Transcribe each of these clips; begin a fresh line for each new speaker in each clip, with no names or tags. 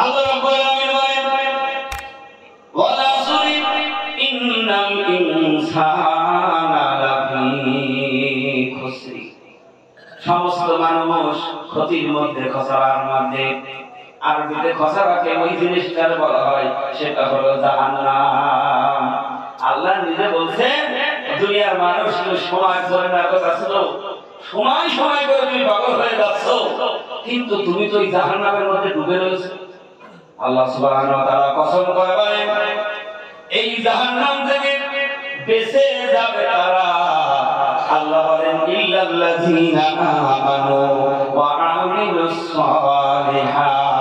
আল্লাহ রাব্বুল আলামিন বলেন ওয়ালা সুরি ইন্নাল ইনসানা লাফি খুসরি, সমস্ত মানুষ ক্ষতির মধ্যে, খসরার মধ্যে। আরবিতে খসরাকে ওই জিনিসটার বলা হয়, সেটা হলো জাহান্নাম। আল্লাহ নিজে বলছেন দুনিয়ার মানুষ সময় ধরে না করছিল, সময় সময় করে তুমি পাগল হয়ে যাচ্ছ, কিন্তু তুমি তো এই জাহান্নামের মধ্যে ডুবে রয়েছো। আল্লাহ সুবহানাহু ওয়া তাআলা কসম করে বলেন এই জাহান্নাম থেকে বেঁচে যাবে তারা। আল্লাহ বলেন ইল্লাল্লাযীনা আমানু ওয়া আমিলুস সালিহাত।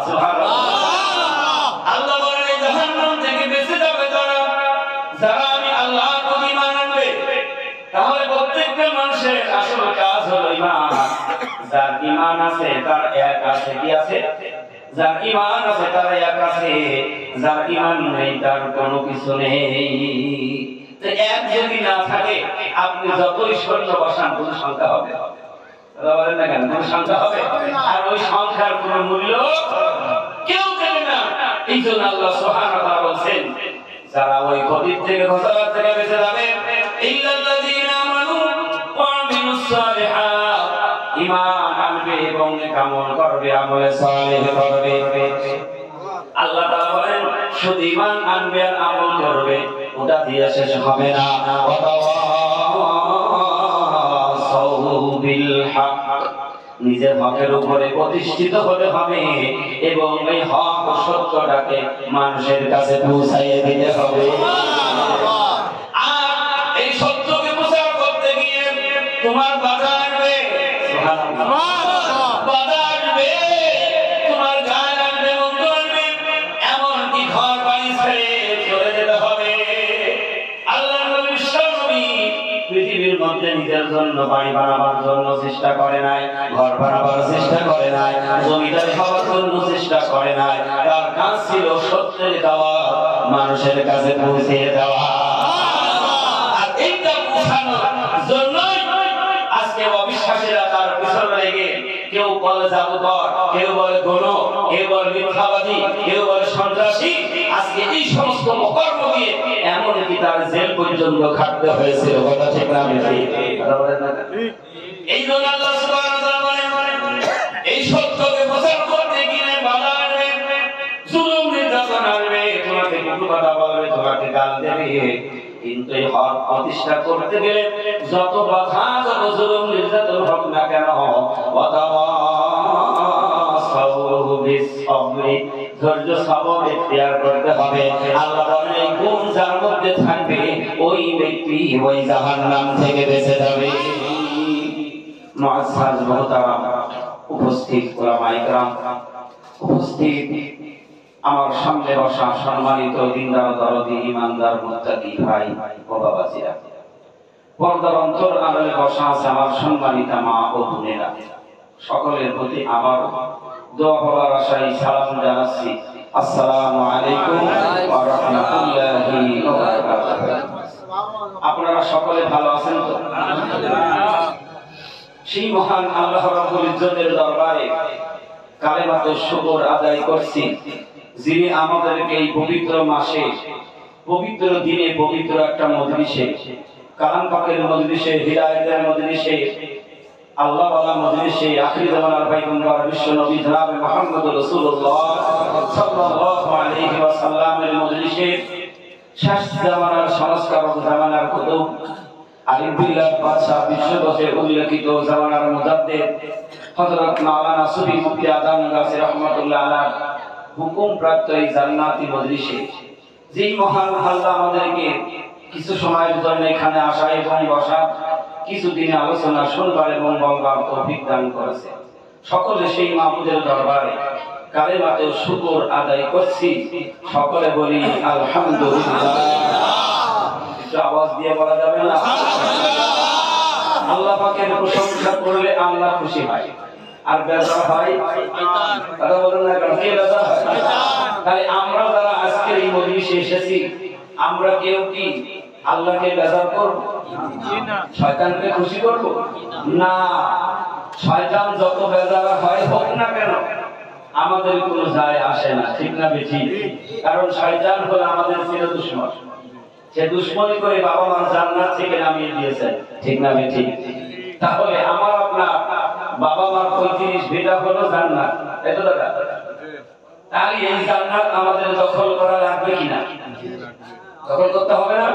সুবহানাল্লাহ। আল্লাহ বলেন এই জাহান্নাম থেকে বেঁচে যাবে তারা যারা আমি আল্লাহর প্রতি ঈমান আনবে। তাহলে প্রত্যেকটা মানুষের আসল কাজ হলো ঈমান। যার ঈমান আছে তার এক আছে, কি আছে? যার ঈমান আছে তার এক আছে, যার ঈমান নেই তার কোনো কিছু নেই। তো এক যদি না থাকে আপনি যতই সৈন্য বসান কোনো সংখ্যা হবে, বলেন না কেন, কোনো সংখ্যা হবে? আর ওই সংখ্যার কোনো মূল্য কেউ দেবে না। এই জন্য আল্লাহ সুবহানাহু ওয়া তাআলা বলছেন যারা ওই ক্ষতির থেকে, খসরা থেকে বেঁচে যাবে, ইল্লাল্লাযীনা আমানু ওয়া আমিলুস সালিহাত, ঈমান আনবে এবং নেক আমল করবে, আমলে সালেহ করবে। আল্লাহ তাআলা বলেন শুধু ঈমান আনবে আর আমল করবে, ওটা দিয়ে শেষ হবে না। বিল হক, নিজের হকের উপরে প্রতিষ্ঠিত হতে হবে এবং এই হক ও সত্যটাকে মানুষের কাছে পৌঁছাইয়ে দিতে হবে। আর এই সত্যকে প্রচার করতে গিয়ে তোমার বাধা আসবে, বাধা আসবে, তোমার গায়ে লাগবে, মন্দ আসবে, এমনকি ঘর বাড়ি ছেড়ে চলে যেতে হবে। আল্লাহর নবী বিশ্বনবী পৃথিবীর মধ্যে নিজের জন্য বাড়ি বানাবার জন্য চেষ্টা করে নাই, ঘর বানাবার চেষ্টা করে নাই, জমিদার হওয়ার জন্য চেষ্টা করে নাই। তার কাজ ছিল সত্যের দাওয়াত মানুষের কাছে পৌঁছে দেওয়া। আর এইটা পৌঁছানোর জন্যই আজকে অবিশ্বাসীরা তার পিছনে লেগে কেউ বলে জাদুকর, কেউ বলে গণ, কেউ বলে মিথ্যাবাদী, কেউ বলে সন্ত্রাসী। আজকে এই সমস্ত কর্ম দিয়ে এমনকি তার জেল পর্যন্ত খাটতে হয়েছিল। কথা ঠিক না? এই জন্য আল্লাহ সুবহানাহু ওয়া তাআলা বলেন এই সত্যকে প্রচার করতে গিয়ে বাধা আসবে, জুলুম নির্যাতন আসবে, তোমাকে কটু কথা বলবে, তোমাকে গাল দেবে। কিন্তু এই হক প্রতিষ্ঠা করতে গেলে যত বাধা, যত জুলুম নির্যাতন হোক না কেন, ধৈর্য সবর ইখতিয়ার করতে হবে। আল্লাহ বলেন এই গুণ যার মধ্যে থাকবে ওই ব্যক্তি ওই জাহান্নাম থেকে বেঁচে যাবে। মুআজ্জাজ মুহতারাম উপস্থিত উলামায়ে কেরাম, উপস্থিত আমার সামনে বসা সম্মানিত দিনদার, দরদি, ঈমানদার, মুত্তাকি ভাই ও বাবাজিরা, পর্দার অন্তর আড়ালে বসা আছে আমার সম্মানিতা মা ও বোনেরা, সকলের প্রতি আবার দোয়া করার আশায় সালাম জানাচ্ছি। আসসালামু আলাইকুম ওয়া রাহমাতুল্লাহি ওয়া বারাকাতুহু। আপনারা সকলে ভালো আছেন তো? সেই মহান আল্লাহ রাব্বুল ইজ্জতের দরবারে কালেমাতুশ শুকর আদায় করছি, যিনি আমাদেরকে এই পবিত্র মাসে, পবিত্র দিনে, পবিত্র একটা মজলিসে, কালাম পাকের মজলিসে, হিদায়াতের মজলিসে, আল্লাহ ওয়ালা মজলিসে, আখির জামানার পয়গম্বর বিশ্ব নবী জনাব মুহাম্মদ রাসূলুল্লাহ সাল্লাল্লাহু আলাইহি ওয়াসাল্লামের মজলিসে, শেষ জামানার সংস্কারক, জামানার কুতুব, আলিম বিল্লাহ বাদশাহ, বিশ্বকোষে উল্লেখিত জামানার মুজাদ্দিদ হযরত মাওলানা সুফি মুফতি আযম গাজী রাহমাতুল্লাহ আলাইহি হুকুম প্রাপ্ত এই জান্নাতি মজলিসে, যেই মহান আল্লাহ আমাদেরকে কিছু সময়ের জন্য এখানে আসা এবং বসা, কিছুদিন আলোচনা শুনবার এবং বলবার তৌফিক দান করেছে, সকলে সেই মাহমুদের দরবারে কালেমাতুশ শুকর আদায় করছি। সকলে বলি আলহামদুলিল্লাহ। একটু আওয়াজ দিয়ে বলা যাবে না? আল্লাহ পাকের প্রশংসা করলে আল্লাহ খুশি হয়, আর বেজার হয় কথা বলেন না কেন? কে বেজার হয়? তাই আমরা যারা আজকে এই মজলিসে এসেছি, আমরা কেউ কি আল্লাহকে বেজার করব? শয়তানকে খুশি করব না। শয়তান যত বেজারা হয় হোক না কেন আমাদের কোনো যায় আসে না, ঠিক না বেঠিক? কারণ শয়তান হলো আমাদের চির দুশমন। সে দুশমনি করে বাবা মার জান্নাত থেকে নামিয়ে দিয়েছে, ঠিক না বেঠিক? তাহলে আমার আপনার বাবা মার 35 বিঘা হলো জান্নাত, এত টাকা। তাহলে এই জান্নাত আমাদের দখল করা লাগবে কিনা? দখল করতে হবে না?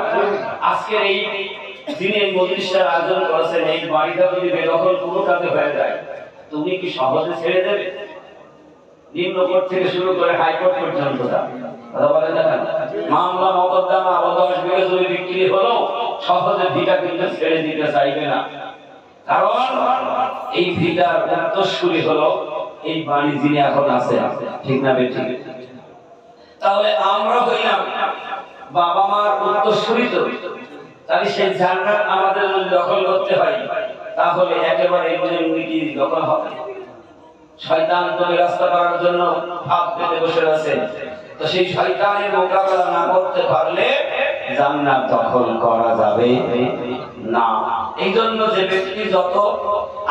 আজকে এই যিনি এই মজলিসের আয়োজন করেছেন, এই বাড়িটা যদি বেদখল কোনো কাজে হয়ে যায়, তুমি কি সহজে ছেড়ে দেবে? নিম্ন কোর্ট থেকে শুরু করে হাইকোর্ট পর্যন্ত কথা বলে দেখেন, মামলা মোকদ্দমা 10 বিঘা জমি বিক্রি হলো সহজে ভিটা কিন্তু ছেড়ে দিতে চাইবে না। কারণ এই ভিটার উত্তরসূরি হলো এই বাড়ি যিনি এখন আছে, ঠিক না বেঠিক? তাহলে আমরা হইলাম বাবা মার উত্তরসূরি, তো তাহলে সেই জান্নাত আমাদের যদি দখল করতে হয় তাহলে একেবারে এমনি দখল হবে। শয়তান তো রাস্তা করার জন্য ফাঁদ পেতে বসে আছে, তো সেই শয়তানের মোকাবেলা না করতে পারলে জান্নাত দখল করা যাবে না। এই জন্য যে ব্যক্তি যত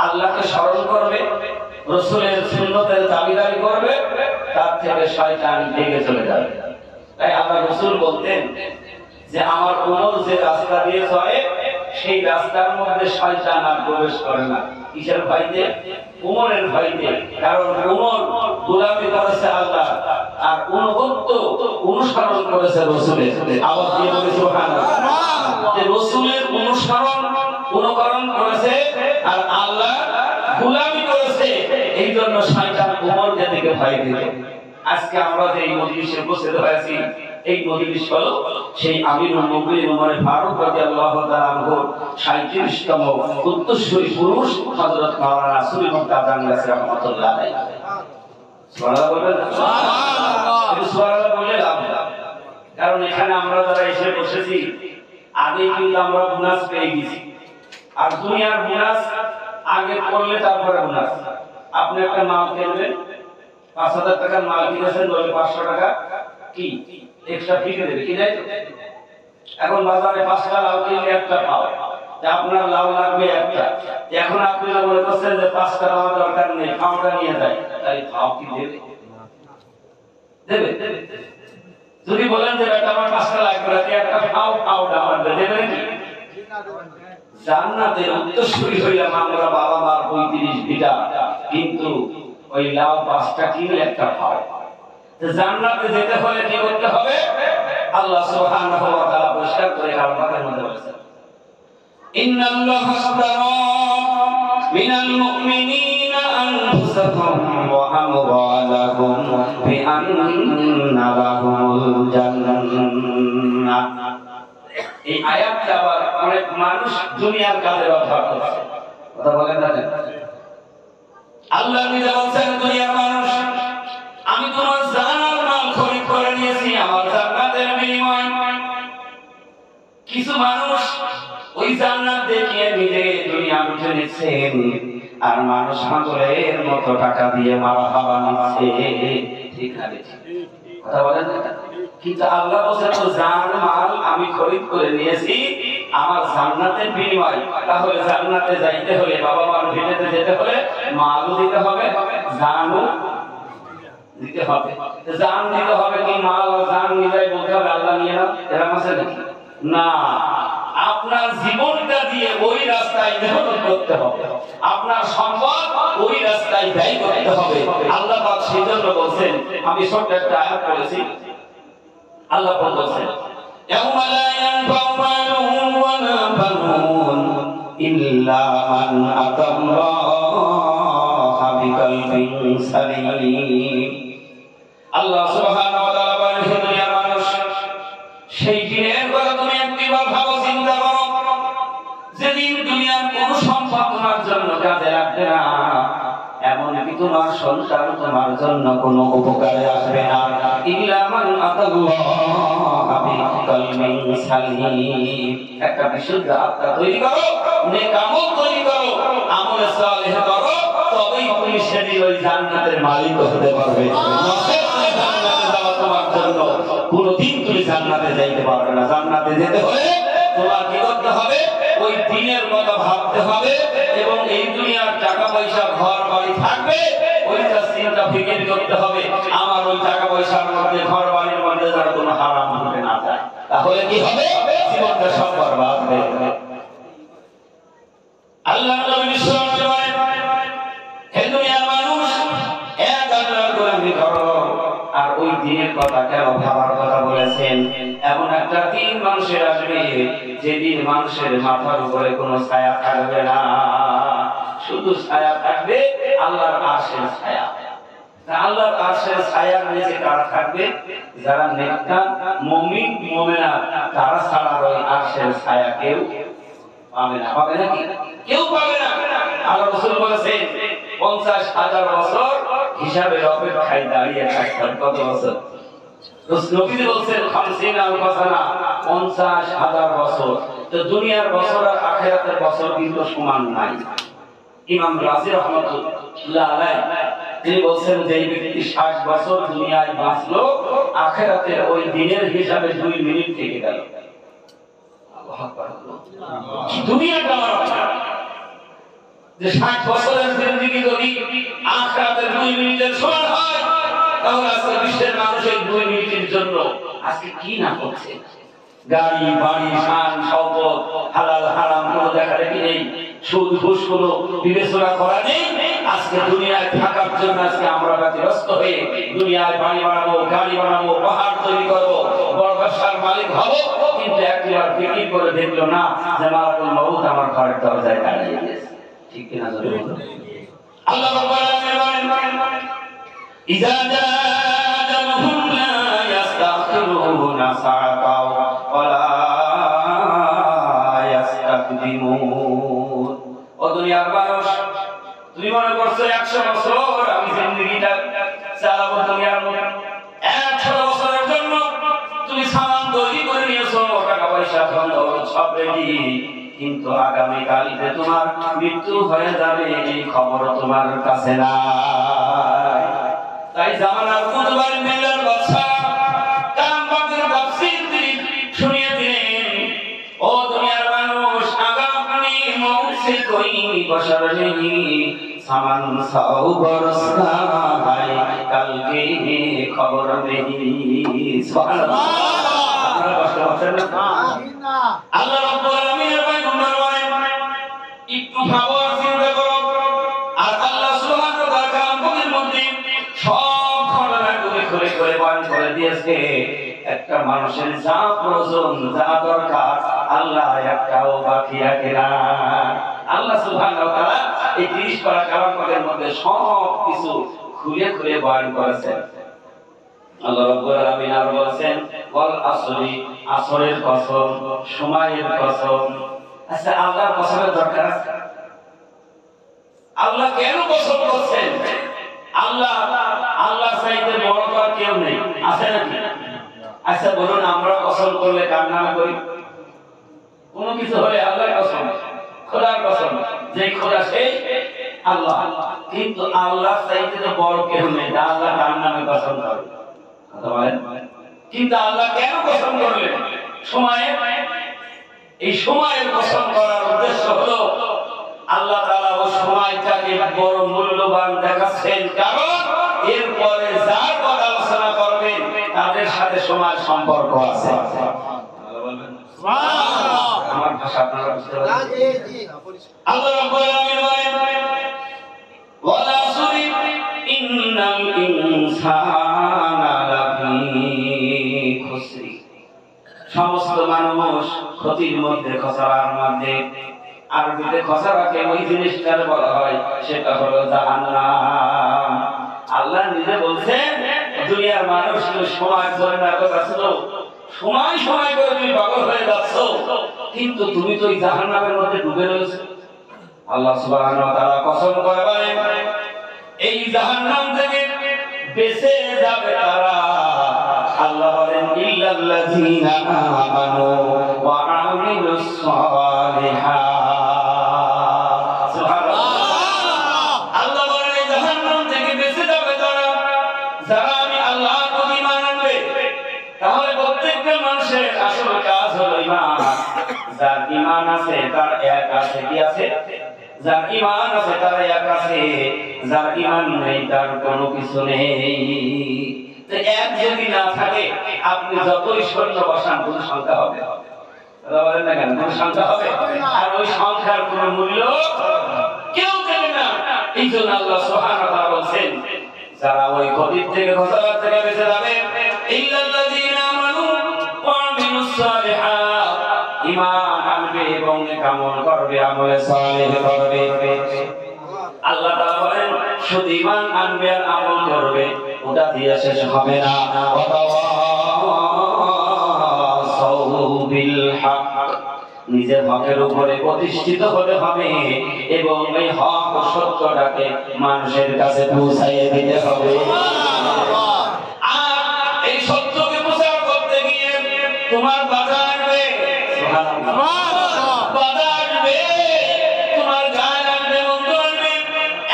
আল্লাহকে স্মরণ করবে, রাসূলের সুন্নতের দাবিদারি করবে, তার থেকে শয়তান ঢেকে চলে যাবে। তাই আল্লাহ রাসূল বলতেন যে আমার উমর যে রাস্তা দিয়ে চলে সেই রাস্তার মধ্যে শয়তান আর প্রবেশ করে না। কিসের ভয়তে? উমরের ভয়তে। কারণ উমর গোলামি করেছে আল্লাহ আর অনুগত্য অনুসরণ করেছে রাসূলের। আওয়াজ দিয়ে বলি সুবহানাল্লাহ। যে রাসূলের অনুসরণ অনুকরণ করেছে আর আল্লাহ গোলামি করেছে, এই জন্য শয়তান উমরকে দেখে ভয় পেত। আজকে আমরা যে এই মজলিসে উপস্থিত হয়েছি, এই মজলিস হলো সেই আমিরুল মুমিনিন ওমর ফারুক রাদিয়াল্লাহু তাআলা আনহু 37তম উত্তরসূরি পুরুষ হযরত মাওলানা সুরি মুক্তার নাসির রাহমাতুল্লাহ আলাইহি। সুবহানাল্লাহ বলবেন? সুবহানাল্লাহ। এই সুবহানাল্লাহ বললে লাভ। কারণ এখানে আমরা যারা এসে বসেছি আগে কিন্তু আমরা বোনাস পেয়ে গেছি, আর দুনিয়ার বোনাস আগে করলে তারপরে বোনাস। আপনি একটা মাল কিনবেন, 5000 টাকার মাল কিনেছেন, বলে 500 টাকা কি এক্সট্রা ফ্রি দেবে, কি দেয়? এখন বাজারে 5টা লাউ কিনলে একটা পাও, আপনার লাউ লাগবে একটা। এখন আপনি মনে করছেন যে 5টা লাউ দরকার নেই, খাওয়াটা নিয়ে যায়, তাই খাও কি দেবে? দেবে? যদি বলেন যে বেটা আমার 5টা লাগবে না, একটা খাও, খাওয়াটা আমার দেবে নাকি? জান্নাতের উত্তরসূরি হইলাম আমরা বাবা মার 35 বিঘা, কিন্তু ওই লাউ 5টা কিনলে একটা খাও। জান্নাতে যেতে হলে কি করতে হবে? আল্লাহ সুবহানাহু ওয়া তাআলা পরিষ্কার করে কালামের মধ্যে বলেছেন, ইন্নাল্লাহা আশতারা মিনাল মুমিনিনা আনফুসাহুম ওয়া আমওয়ালাহুম বিআন্না লাহুমুল জান্নাহ। এই আয়াতটা আবার অনেক মানুষ দুনিয়ার কাজে ব্যবহার করছে, কথা বলেন না? আল্লাহ নিজে বলেন, দুনিয়ার মানুষ আমি তোমার জানার মাল খরিদ করে নিয়েছি আমার জান্নাতের বিনিময়ে। কিছু মানুষ ওই জান্নাত দেখিয়ে নিজে দুনিয়া লুটে নিচ্ছেন, আর মানুষ পাগলের মতো টাকা দিয়ে মারহাবা নিচ্ছে, ঠিক না? কথা বলেন না? কিন্তু আল্লাহ বলেন তো জান মাল আমি খরিদ করে নিয়েছি আমার জান্নাতের বিনিময়ে। তাহলে জান্নাতে যাইতে হলে, বাবা মার ভিটেতে যেতে হলে মালও দিতে হবে, জানও দিতে হবে। জান দিতে হবে কি মাল জান নিয়ে বলতে হবে আল্লাহ নিয়ে নাও, এরকম আছে নাকি? না, আপনার জীবনটা দিয়ে ওই রাস্তায় মেহনত করতে হবে, আপনার সম্পদ ওই রাস্তায় ব্যয় করতে হবে। আল্লাহ পাক সেজন্য বলেন, আমি ছোট্ট একটা আয়াত পড়েছি, আল্লাহ পাক বলেন, ইয়াউমা লা ইয়ানফাউ মালুন ওয়ালা বানুন ইল্লা মান আতাল্লাহা বিকলবিন সালিম। আল্লাহ সুবহানাহু ওয়া তাআলা বলেন, হে দুনিয়ার মানুষ, সেই দিনের কথা তুমি একবার ভাবো, চিন্তা করো, যেদিন দুনিয়ার কোন সম্পদ তোমার জন্য কাজে লাগবে না, এমনকি তোমার সন্তান তোমার জন্য কোনো উপকারে আসবে না। ইল্লা মান আতাল্লাহা বিকলবিন সালিম। একটা বিশুদ্ধ আত্মা তৈরি করো, নেক আমল তৈরি করো, আমলে সালেহ করো, তবেই তুমি সেদিন ওই জান্নাতের মালিক হতে পারবে। তোমার জন্য কোনদিন তুমি জান্নাতে যাইতে পারবে না। জান্নাতে যেতে হলে তোমার কি করতে হবে? ওই দিনের কথা ভাবতে হবে এবং এই দুনিয়ার টাকা পয়সা ঘর বাড়ি থাকবে ওইটা চিন্তা ফিকির করতে হবে আমার ওই টাকা পয়সার মধ্যে ঘর বাড়ির মধ্যে যেন কোনো হারাম ঢুকে না যায় তাহলে কি হবে জীবনটা সব বরবাদ হয়ে যাবে আল্লাহ নবী বিশ্বনবী বলেন হে দুনিয়ার মানুষ এক আল্লাহর গোলামি করো আর ওই দিনের কথা কেন ভাবার কথা বলেছেন এমন একটা দিন মানুষের আসবে যেদিন মানুষের মাথার উপরে কোনো ছায়া থাকবে না শুধু ছায়া থাকবে আল্লাহর আরশের ছায়া আল্লাহর আরশের ছায়ার নিচে কারা থাকবে যারা নেককার মুমিন মুমিনা তারা ছাড়া ওই আরশের ছায়া কেউ পাবে না পাবে নাকি কেউ পাবে না আল্লাহ রাসূল বলেছেন 50,000 বছর হিসাবের অপেক্ষায় দাঁড়িয়ে থাকতে কত বছর নবী বলেন 50,000 বছর তো দুনিয়ার বছর আর আখিরাতের বছর কিন্তু সমান নাই ইমাম রাজি রাহমাতুল্লাহ আলাইহি তিনি বলেন যে ব্যক্তি 60 বছর দুনিয়ায় বাঁচলো আখিরাতের ওই দিনের হিসাবে 2 মিনিট থেকে গেল আল্লাহু আকবার দুনিয়াটা আমার যে 60 বছরের জিন্দেগি যদি আখিরাতের 2 মিনিটের সমান হয় তাহলে আজকে বিশ্বের মানুষ এই 2 মিনিটের জন্য আজকে কি না করছে গাড়ি বাড়ি শান সম্পদ হালাল হারাম কোনো দেখাদেখি নেই সুদ ঘুষ কোনো বিবেচনা করা নেই আজকে দুনিয়ায় থাকার জন্য আজকে আমরা ব্যতিব্যস্ত হয়ে দুনিয়ায় বাড়ি বানাবো গাড়ি বানাবো পাহাড় তৈরি করবো বড় ব্যবসার মালিক হবো কিন্তু একবার ফিকির করে দেখলো না যে মালাকুল মউত আমার ঘরের দরজায় দাঁড়িয়ে গেছে ঠিক কিনা জোরে বলুন আল্লাহ রাব্বুল আলামিন বলেন ইযা জাআহুম লা ইস্তাখিরুনা সাআতা ওয়ালা ইস্তাকদিমুন ও দুনিয়ার মানুষ তুমি মনে করছো 100 বছর আমি জিন্দেগিটা চালাবো দুনিয়ার মধ্যে 100 বছরের জন্য তুমি সামান তৈরি করে নিয়েছো টাকা পয়সা ধন দৌলত সব রেডি কিন্তু আগামী কালকে তোমার মৃত্যু হয়ে যাবে এই খবর তোমার কাছে নাই তাই জামানার কুতুবার মিলার বাদশা কামবাগের তাফসীর তিনি শুনিয়ে দিলেন ও দুনিয়ার মানুষ আগামী মৌত সে কোই বশর নেহি সামান সাও বরসনা ভাই কালকে খবর নেহি সুবহানাল্লাহ আপনারা কষ্ট হচ্ছে না আল্লাহ রাব্বুল আলামিনের পয়গম্বর বলেন একটু ভাবো চিন্তা করো আর আল্লাহ সুবহানাহু ওয়া তাআলা কালামের মধ্যে সব ঘটনাগুলো করে বয়ান করে দিয়েছে একটা মানুষের যা প্রয়োজন যা দরকার আল্লাহ একটাও বাকি রাখে না আল্লাহ সুবহানাহু ওয়া তাআলা এই 30 পারা কালামের মধ্যে সব কিছু খুলে খুলে বয়ান করেছেন আল্লাহ রাব্বুল আলামিন আর বলেন ওয়াল আসরি আসরের কসম সময়ের কসম আচ্ছা আল্লাহর কসমের দরকার আছে আল্লাহ কেন কসম করছেন আল্লাহ চাইতে বড় তো আর কেউ নেই আছে নাকি আচ্ছা বলুন আমরা কসম করলে কার নামে করি কোনো কিছু হলে আল্লাহর কসম খোদার কসম যে খোদা সেই আল্লাহ কিন্তু আল্লাহ চাইতে তো বড় কেউ নেই আল্লাহ কার নামে কসম করে কিন্তু আল্লাহ কেন কসম করলেন এই সময়ের কসম করার উদ্দেশ্য হলো আল্লাহ তাআলা ওই সময়টাকে বড় মূল্যবান দেখাচ্ছেন কারণ এরপরে যার কথা আলোচনা করবেন তাদের সাথে সময় সম্পর্ক আছে সুবহানাল্লাহ আমার ভাষা আপনারা বুঝতে পারছেন জি জি আল্লাহ রাব্বুল আলামিন বলেন ওয়ালা সুরি ইন্নাল ইনসানা সমস্ত মানুষ ক্ষতির মধ্যে খসারার মধ্যে আরবিতে খসারাকে ওই জিনিসটার বলা হয় সেটা হলো জাহান্নাম আল্লাহ নিজে বলছেন দুনিয়ার মানুষ সময় ধরে না কথা ছিল সময় করে তুমি পাগল হয়ে যাচ্ছ কিন্তু তুমি তো এই জাহান্নামের মধ্যে ডুবে রয়েছো আল্লাহ সুবহানাহু ওয়া তাআলা কসম করে বলেন এই জাহান্নাম থেকে বেঁচে যাবে তারা আল্লাহ বলেন ইল্লাল্লাযীনা আমানু ওয়া আমিলুস সালিহাত সুবহানাল্লাহ আল্লাহ বলেন জাহান্নাম থেকে বেঁচে যাবে তারা যারা আমি আল্লাহর প্রতি ঈমান আনবে তাহলে প্রত্যেকটা মানুষের আসল কাজ হলো ঈমান। যার ঈমান আছে তার এক আছে, কি আছে? যার ঈমান আছে তার এক আছে, যার ঈমান নেই তার কোনো কিছু নেই। তো এক যদি না থাকে আপনি যতই সৈন্য বসান কোনো সংখ্যা হবে বলেন না কেন? কোনো সংখ্যা হবে? আর ওই সংখ্যার কোনো মূল্য কেউ দেবে না। এই জন্য আল্লাহ সুবহানাহু ওয়া তাআলা বলছেন যারা ওই গদির থেকে ঘোষণা থেকে বেঁচে যাবে ইল্লাল্লাযীনা আমানু ওয়া আমিলুস সালিহাত, ঈমান আনবে এবং নেক আমল করবে, আমলে সালেহ করবে। আল্লাহ তাআলা বলেন শুধু ঈমান আনবে আর আমল করবে ওটা দিয়ে শেষ হবে না। ওয়াতাওয়াসাউ বিল হক, নিজের হকের উপরে প্রতিষ্ঠিত হতে হবে এবং এই হক ও সত্যটাকে মানুষের কাছে পৌঁছাইয়ে দিতে হবে। আর এই সত্যকে প্রচার করতে গিয়ে তোমার বাধা আসবে, বাধা আসবে, তোমার গায়ে আসবে, বন্ধু আসবে,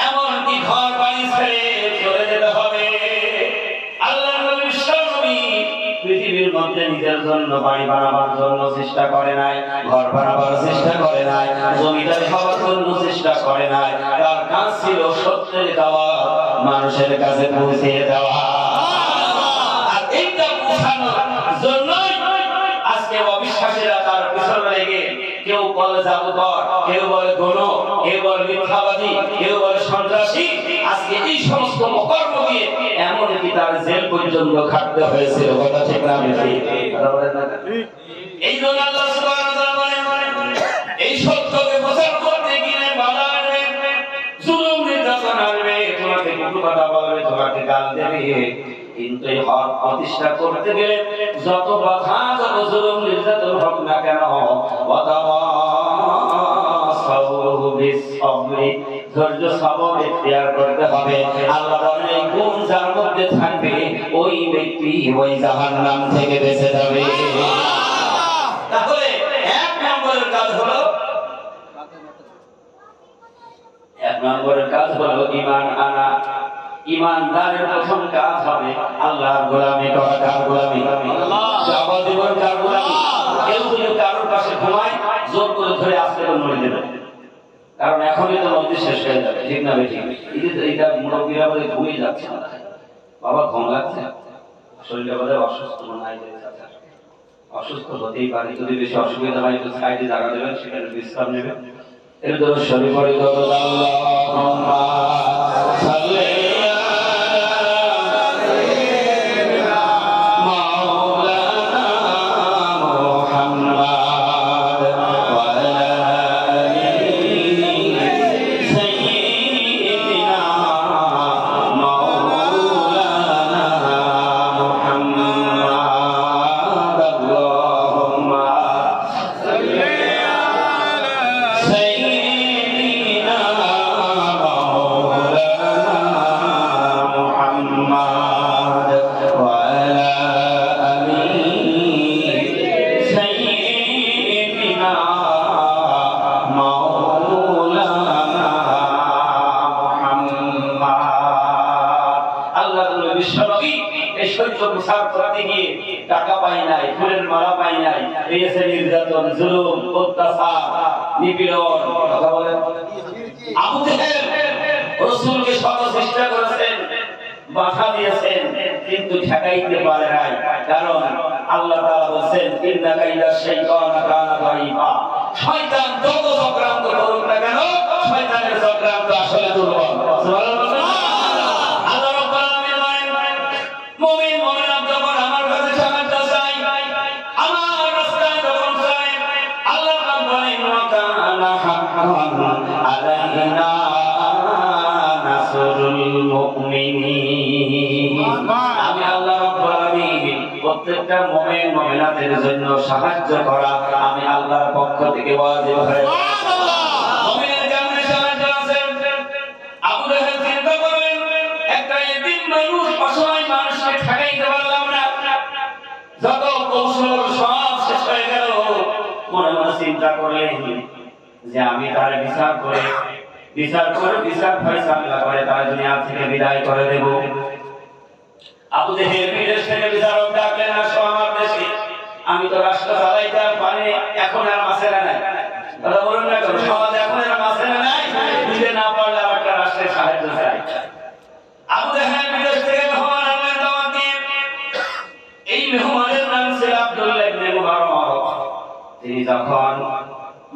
এমনকি ঘর বাড়ি ছেড়ে চলে যেতে হবে। আল্লাহ নবী পৃথিবীর মধ্যে নিজের জন্য বাড়ি বানাবার জন্য চেষ্টা করে নাই, ঘর বানাবার চেষ্টা করে নাই, জমিদার হওয়ার জন্য চেষ্টা করে নাই। তার কাজ ছিল সত্যের দাওয়াত মানুষের কাছে পৌঁছে দেওয়া। আর এইটা পৌঁছানোর জন্যই আজকে অবিশ্বাসীরা তার পিছনে লেগে কেউ বলে জাদুকর, কেউ বলে গণ, কেউ বলে মিথ্যাবাদী, কেউ বলে সন্ত্রাসী। আজকে এই সমস্ত অকর্ম দিয়ে এমনকি তার জেল পর্যন্ত খাটতে হয়েছিল। কথা ঠিক না? এই জন্য আল্লাহ সুবহানাহু ওয়া তাআলা বলেন এই সত্যকে প্রচার করতে গিয়ে বাধা আসবে, জুলুম নির্যাতন আসবে, তোমাকে কটু কথা বলবে, তোমাকে গাল দেবে। কিন্তু এই হক প্রতিষ্ঠা করতে গেলে যত বাধা, যত জুলুম নির্যাতন হোক না কেন, ধৈর্য সবর ইখতিয়ার করতে হবে। আল্লাহ বলেন এই গুণ যার মধ্যে থাকবে ওই ব্যক্তি ওই জাহান্নাম থেকে বেঁচে যাবে। তাহলে এক নম্বরের কাজ হলো ঈমান আনা। ঈমানদারের প্রথম কাজ হবে আল্লাহর গোলামি করা। কার গোলামি? যাবতীয় কার গোলামি? কেউ যদি কারোর পাশে ঘুমায় জোর করে ধরে আস্তে করে মরে দেবে, কারণ এখনই তো নদী শেষ হয়ে যাবে। ঠিক না? ঠিক। এইটা মুরব্বীরা বলে ঘুমিয়ে যাচ্ছে না, বাবা ঘুম লাগছে, শরীরটা বোধহয় অসুস্থ মনে হয়। অসুস্থ হতেই পারে, যদি বেশি অসুবিধা হয় একটু সাইডে জায়গা দেবেন, সেখানে বিশ্রাম নেবেন। এর জন্য শরীর পরে টাকা পাই নাই, ফুলের মালা পাই নাই, পেয়েছে নির্যাতন, জুলুম, অত্যাচার, নিপীড়ন। কথা বলেন। আবু জেহেল রাসূলকে শত চেষ্টা করেছেন, বাধা দিয়েছেন, কিন্তু ঠেকাইতে পারে নাই। কারণ আল্লাহ তাআলা বলেন ইন্না কাইদা শাইতানা কানা দাঈফা। শয়তান যত চক্রান্ত করুক না কেন, শয়তানের চক্রান্ত আসলে দুর্বল। সুবহানাল্লাহ। আল্লাহ রাব্বুল আলামিন বলেন মুমিন মুমিনা যখন আমার কাছে সাহায্য চাই, আমার রাস্তায় যখন চাই, আল্লাহ পাক বলেন ওয়া কানা হাক্কান আলাইনা নাসরুল মুমিনিন। আমি আল্লাহ রাব্বুল আলামিন প্রত্যেকটা মুমিন মুমিনাতের জন্য সাহায্য করা আমি আল্লাহর পক্ষ থেকে ওয়াজিব হয়ে সুবহানাল্লাহ। মুমিনের কেমনে সাহায্য আছে? আবু জেহেল চিন্তা করলেন একটা এতিম মানুষ, অসহায় মানুষকে ঠেকাইতে পারলাম না, যত কৌশল সব শেষ হয়ে গেল। মনে মনে চিন্তা করলেন যে আমি তার বিচার করে ফয়সালা করে তার দুনিয়া থেকে বিদায় করে দেব। আবু জেহেল বিদেশ থেকে বিচারক ডাকলেন, আসো আমার দেশে। আমি তো রাষ্ট্র চালাইতে আর পারি, এখন আর মাসেরা নাই। কথা বলুন না কেন? সমাজ এখন আর মাসেরা নাই, দিতে না পারলে আর একটা রাষ্ট্রের সাহায্য চাই। আবু জাহেল বিদেশ থেকে মেহমান আনলেন দাওয়াত দিয়ে। এই মেহমানের নাম ছিল আব্দুল্লাহ ইবনে মুবারক। তিনি যখন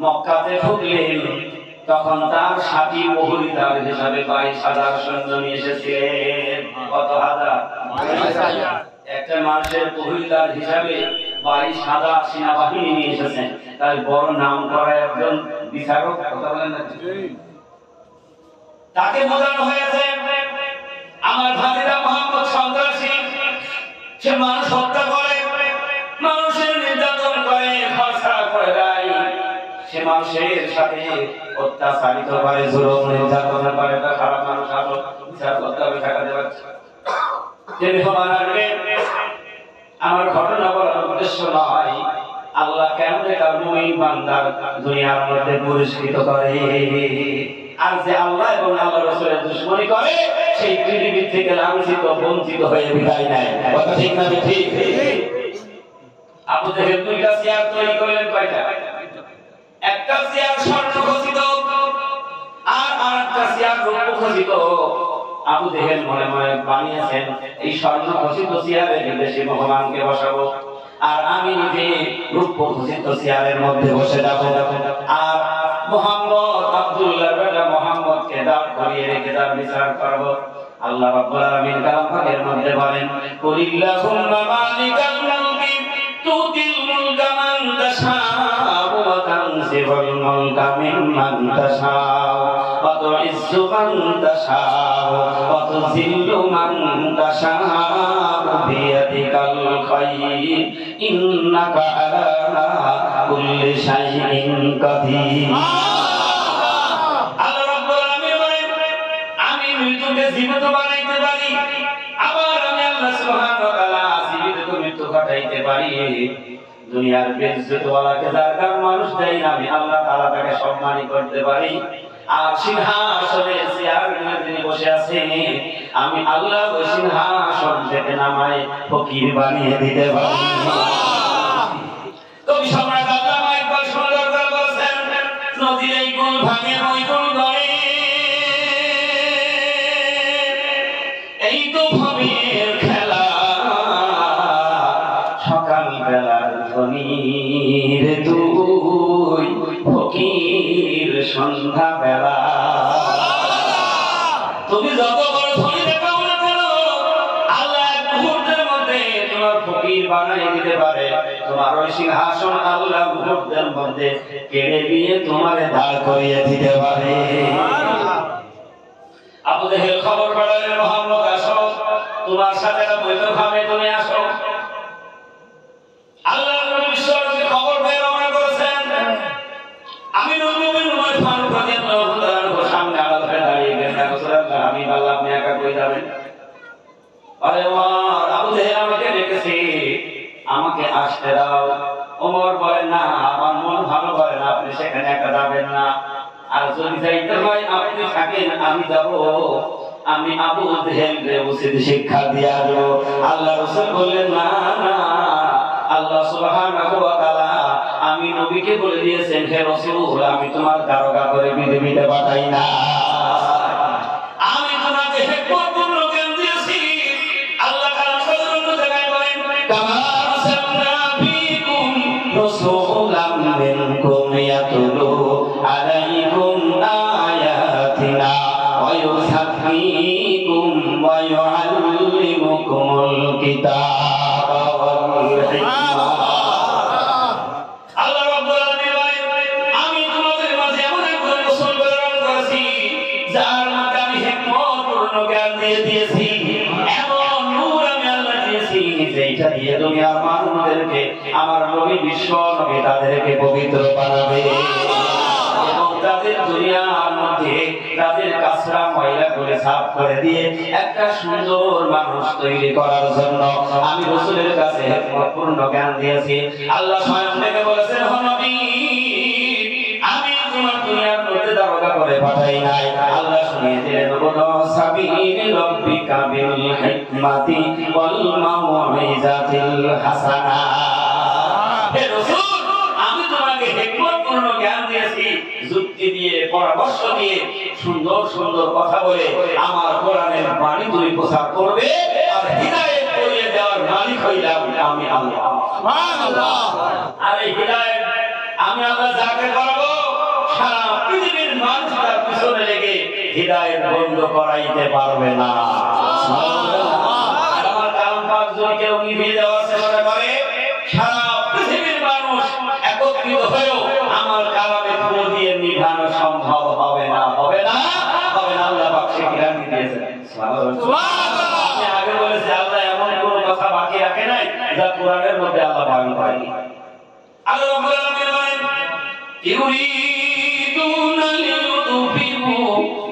মক্কাতে ঢুকলেন তখন তার সাথী প্রহরীদার হিসাবে 22,000 সৈন্য নিয়ে এসেছিলেন। কত হাজার? 22,000। একটা মানুষের প্রহরীদার হিসাবে 22,000 সেনাবাহিনী নিয়ে এসেছেন। তাই বড় নাম করা একজন বিচারক, কথা বলেন না, তাকে বোঝানো হয়েছে আমার ভাতিজা মুহাম্মদ সন্ত্রাসী, সে মানুষ হত্যা করে, মানুষের নির্যাতন করে, খরচা করে দেয়, সে মানুষের সাথে অত্যাচারিত করে, জুলুম নির্যাতন করে, একটা খারাপ মানুষ আসো বিচার করতে হবে, ঠেকাতে পারছে। যে মেহমান আসবে, আমার ঘটনা বলার উদ্দেশ্য নয় আল্লাহ কেমনে তার মুমিন বান্দার দুনিয়ার মধ্যে পুরস্কৃত করে, আর যে আল্লাহ এবং আল্লাহ রাসূলের দুশমনি করে সেই পৃথিবী থেকে লাঞ্ছিত বঞ্চিত হয়ে বিদায় নেয়। কথা ঠিক না ঠিক? আবু জাহেল দুইটা চেয়ার তৈরি করলেন। কয়টা? একটা চেয়ার স্বর্ণ খচিত আর আরেকটা চেয়ার রূপ খচিত। আবু জাহেল মনে মনে বানিয়েছেন এই স্বর্ণ খচিত চেয়ারে বিদেশি মেহমানকে বসাবো, আর আমি নিজে রূপ খচিত চেয়ারের মধ্যে বসে যাব, আর মুহাম্মদ আব্দুল্লাহর বেটা মুহাম্মদকে দাঁড় করিয়ে রেখে তার বিচার করব। আল্লাহ রাব্বুল আলামিন কালাম পাকের মধ্যে বলেন, কুলিল্লাহুম্মা মালিকাল মুলকি তুতিল মুলকা মান তাশাউ ওয়া তানজিউল মুলকা মিম্মান তাশাউ ওয়া তুইজ্জু মান তাশাউ ওয়া তুযিল্লু মান তাশাউ বিয়াদিকাল খায়র ইন্নাকা আলা কুল্লি শাইইন কাদির। আল্লাহ রাব্বুল আলামিন বলেন, আমি মৃত্যুকে জীবিত বানাইতে পারি, আবার আমি আল্লাহ সুবহানাহু ওয়া তাআলা জীবিত মৃত্যু কাটাইতে পারি। দুনিয়ার বেইজ্জতওয়ালাকে যার কার মানুষ দেয় না, আমি আল্লাহ তাআলা তাকে সম্মানিত করতে পারি। আর সিংহাসনে চেয়ারে যিনি বসে আছেন, আমি আল্লাহ ওই সিংহাসন থেকে নামায় ফকির বানিয়ে দিতে পারি। কবি সম্রাট আল্লামা ইকবাল সুন্দর করে বলেছেন, নদীর এই কুল ভাঙে ওই কুল গড়ে, এই তো ভবের খেলা, সকাল বেলার ধনীর দুই ফকির সন্ধ্যা বেলা। তুমি যত বড় ধনী দেখাও না কেন, আল্লাহ এক মুহূর্তের মধ্যে তোমার ফকির বানিয়ে দিতে পারে। তোমার ওই সিংহাসন আল্লাহ মুহূর্তের মধ্যে কেড়ে নিয়ে তোমারে দাঁড় করিয়ে দিতে পারে। আবু জাহেল খবর পাঠালেন, মুহাম্মদ আসো, তোমার সাথে বৈঠক হবে, তুমি আসো। আল্লাহ নবী বিশ্বনবী খবর পেয়ে রওনা করেছেন। আমিরুল মুমিনিন ওমর ফারুক রাদিয়াল্লাহু তাআলা সামনে আলাদা হয়ে দাঁড়িয়ে গেলেন, ইয়া রাসূলুল্লাহ, আমি বললাম আপনি একা কই যাবেন? আরে ওমর, আবু জাহেল আমাকে ডেকেছে, আমাকে আসতে দাও। ওমর বলে, না, আমার মন ভালো করে না, আপনি সেখানে একা যাবেন না, আর যদি যাইতে হয় আপনি থাকেন, আমি যাব। আমি আবু জাহেলকে উচিত শিক্ষা দিয়া দেব। আল্লাহ রাসূল বললেন, না না, আল্লাহ সুবহানাহু ওয়া তাআলা আমি নবীকে বলে দিয়েছেন, হে রাসূল, আমি তোমার দারোগা করে পৃথিবীতে পাঠাই না, আমি তোমাকে হিকমতপূর্ণ জ্ঞান দিয়েছি। আল্লাহ তাআলা অন্য জায়গায় বলেন, কামা আরসালনা ফীকুম রাসূলাম মিনকুম ইয়াতলু আলাইকুম আয়াতিনা ওয়া ইউযাক্কিকুম ওয়া ইউআল্লিমুকুমুল কিতাবা ওয়াল হিকমা। আল্লাহ রাব্বুল আলামিন বলেন, আমি তোমাদের মাঝে এমন একজন রাসূল প্রেরণ করেছি যার মধ্যে আমি হিকমতপূর্ণ জ্ঞান দিয়ে দিয়েছি, এমন নূর আমি আল্লাহ দিয়েছি যেটা দিয়ে দুনিয়ার মানুষদেরকে আমার নবী বিশ্ব নবী তাদেরকে পবিত্র বানাবে, এবং তাদের দুনিয়ার মধ্যে তাদের কাছরা ময়লা করে সাফ করে দিয়ে একটা সুন্দর মানুষ তৈরি করার জন্য আমি রাসূলের কাছে হিকমতপূর্ণ জ্ঞান দিয়েছি। আল্লাহ স্বয়ং থেকে বলেছেন, হে নবী, আমি তোমার দুনিয়ার মধ্যে দারোগা করে পাঠাই নাই। আল্লাহ শুনিয়ে দিলেন, বলো সাবিল রাব্বিকা বিল হিকমাতি ওয়াল মাউইজাতিল হাসানা। হে রাসূল, আমি তোমাকে হিকমতপূর্ণ জ্ঞান দিয়েছি, যুক্তি দিয়ে, পরামর্শ দিয়ে, সুন্দর সুন্দর কথা বলে আমার কোরআনের বাণী তুমি প্রচার করবে, আর হিদায়াত করিয়ে দেওয়ার মালিক হইলাম আমি আল্লাহ। সুবহানাল্লাহ। আর এই হিদায়াত আমি আল্লাহ যাকে করব, সারা পৃথিবীর মানুষ তার পিছনে লেগে হিদায়াত বন্ধ করাইতে পারবে না। আর আমার কালাম পাক যদি কেউ নিভিয়ে দেওয়ার চেষ্টা করে, সারা পৃথিবীর মানুষ একত্রিত হয়েও আমার কালামে ফুল দিয়ে নিভানো সম্ভব হবে না, হবে না, হবে না। আল্লাহ পাক সে গ্যারান্টি দিয়েছেন। সুবহানাল্লাহ। আমি আগে বলেছি আল্লাহ এমন কোনো কথা বাকি রাখে নাই যা কোরআনের মধ্যে আল্লাহ বয়ান করেনি। আল্লাহ রাব্বুল আলামিন বলেন, ইউরিদুনা লিয়ুতফিউ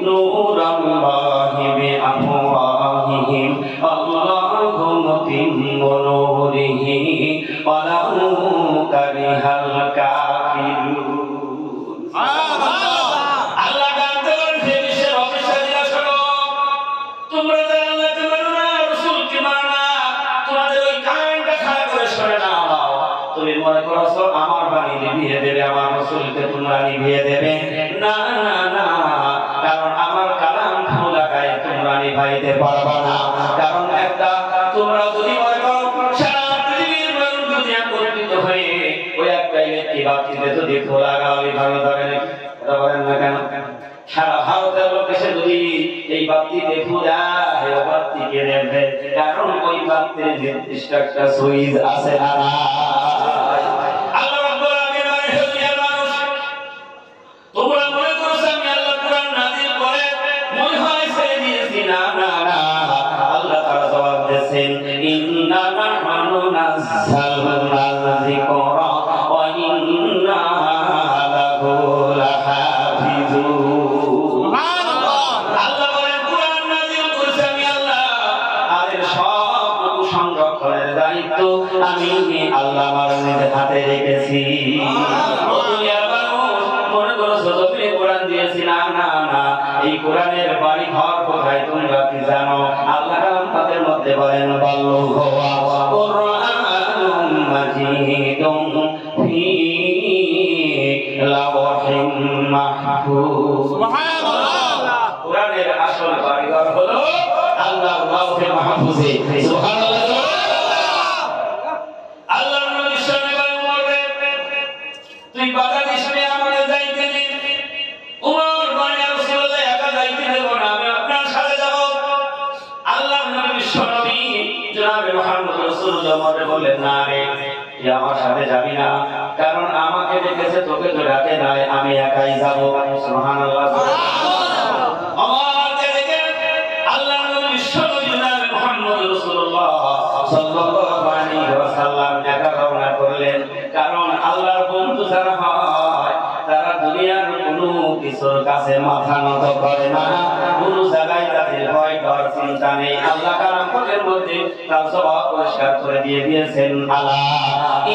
নূরাল্লাহি বিআফওয়াহিহিম আল্লাহু মুতিম্মু নূরিহি ওয়ালাউ কারিহাল কাফিরুন। আল্লাহ জানতে পারেন যে বিশ্বের অবিশ্বাসীরা শোনো, তোমরা যারা আল্লাহকে মানো না, রাসূলকে মানো না, তোমাদের ওই কানটা খাড়া করে শোনে না। তুমি মনে করছো আমার বাণী নিভিয়ে দেবে, আমার রাসূলকে তোমরা নিভিয়ে দেবে? না না না, কারণ আমার কালাম খোলা গায়ে তোমরা নিভাইতে পারবে না। কারণ একটা, তোমরা যদি মনে করো সারা পৃথিবীর মানুষ যদি একত্রিত হয়ে ওই একটা ইলেকট্রিক বাতিতে যদি খোলা গায়ে ভালো যাবে না, এটা বলেন না কেন? সারা ভারতের লোক এসে যদি এই বাতিতে খোলা হয়, বাতিকে নেবে, কারণ ওই বাতির নির্দিষ্ট একটা সুইচ আছে না। ইন্না নাহনু নাযালনাল যিকরা ওয়া ইন্না লাহু লাহাফিজুন। সুবহানাল্লাহ। আল্লাহ বলেন কুরআন নাযিল করেছি আমি আল্লাহ, আর এর সব সংরক্ষণের দায়িত্ব আমি আল্লাহ আমার নিজের হাতে রেখেছি। দুনিয়ার মানুষ মনে করছো তুমি কোরআন দিয়েছি, না না না, এই কোরআনের বাড়ি ঘর কোথায় তোমরা কি জানো? আল্লাহ কালামের মধ্যে বলেন, বাল্লুহু কুরআনুম মাজিদুম ফি লাওহিম মাহফুজ। সুবহানাল্লাহ। কোরআনের আসল বাড়িঘর হলো আল্লাহর লাওহে মাহফুজে। সুবহানাল্লাহ। আল্লাহর নবী সাল্লাল্লাহু আলাইহি ওয়াসাল্লাম তুই বাধা দিস না আমাকে যাইতে দিন। উমর বলে, রাসূলুল্লাহ একা যাইতে দেব না, আমি আপনার সাথে যাব। আল্লাহর নবী বিশ্বনবী জনাবে মুহাম্মদ রাসূলুল্লাহ বলেন, না রে, তুই আমার সাথে যাবি না, কারণ আমাকে ডেকেছে, তোকে তো ডাকে নাই, আমি একাই যাব। সুবহানাল্লাহ। আমাকে ডেকে আল্লাহর নবী বিশ্বনবী জনাবে মুহাম্মদ রাসূলুল্লাহ সাল্লাল্লাহু আলাইহি ওয়াসাল্লাম একা রওনা করলেন। কারণ আল্লাহর বন্ধু যারা হয় তারা দুনিয়ার কোনো কিছুর কাছে মাথা নত করে না, কোনো জায়গায় তাদের ভয় ডর চিন্তা নেই। আল্লাহ কালামের মধ্যে তার স্বভাব পরিষ্কার করে দিয়ে দিয়েছেন, আলা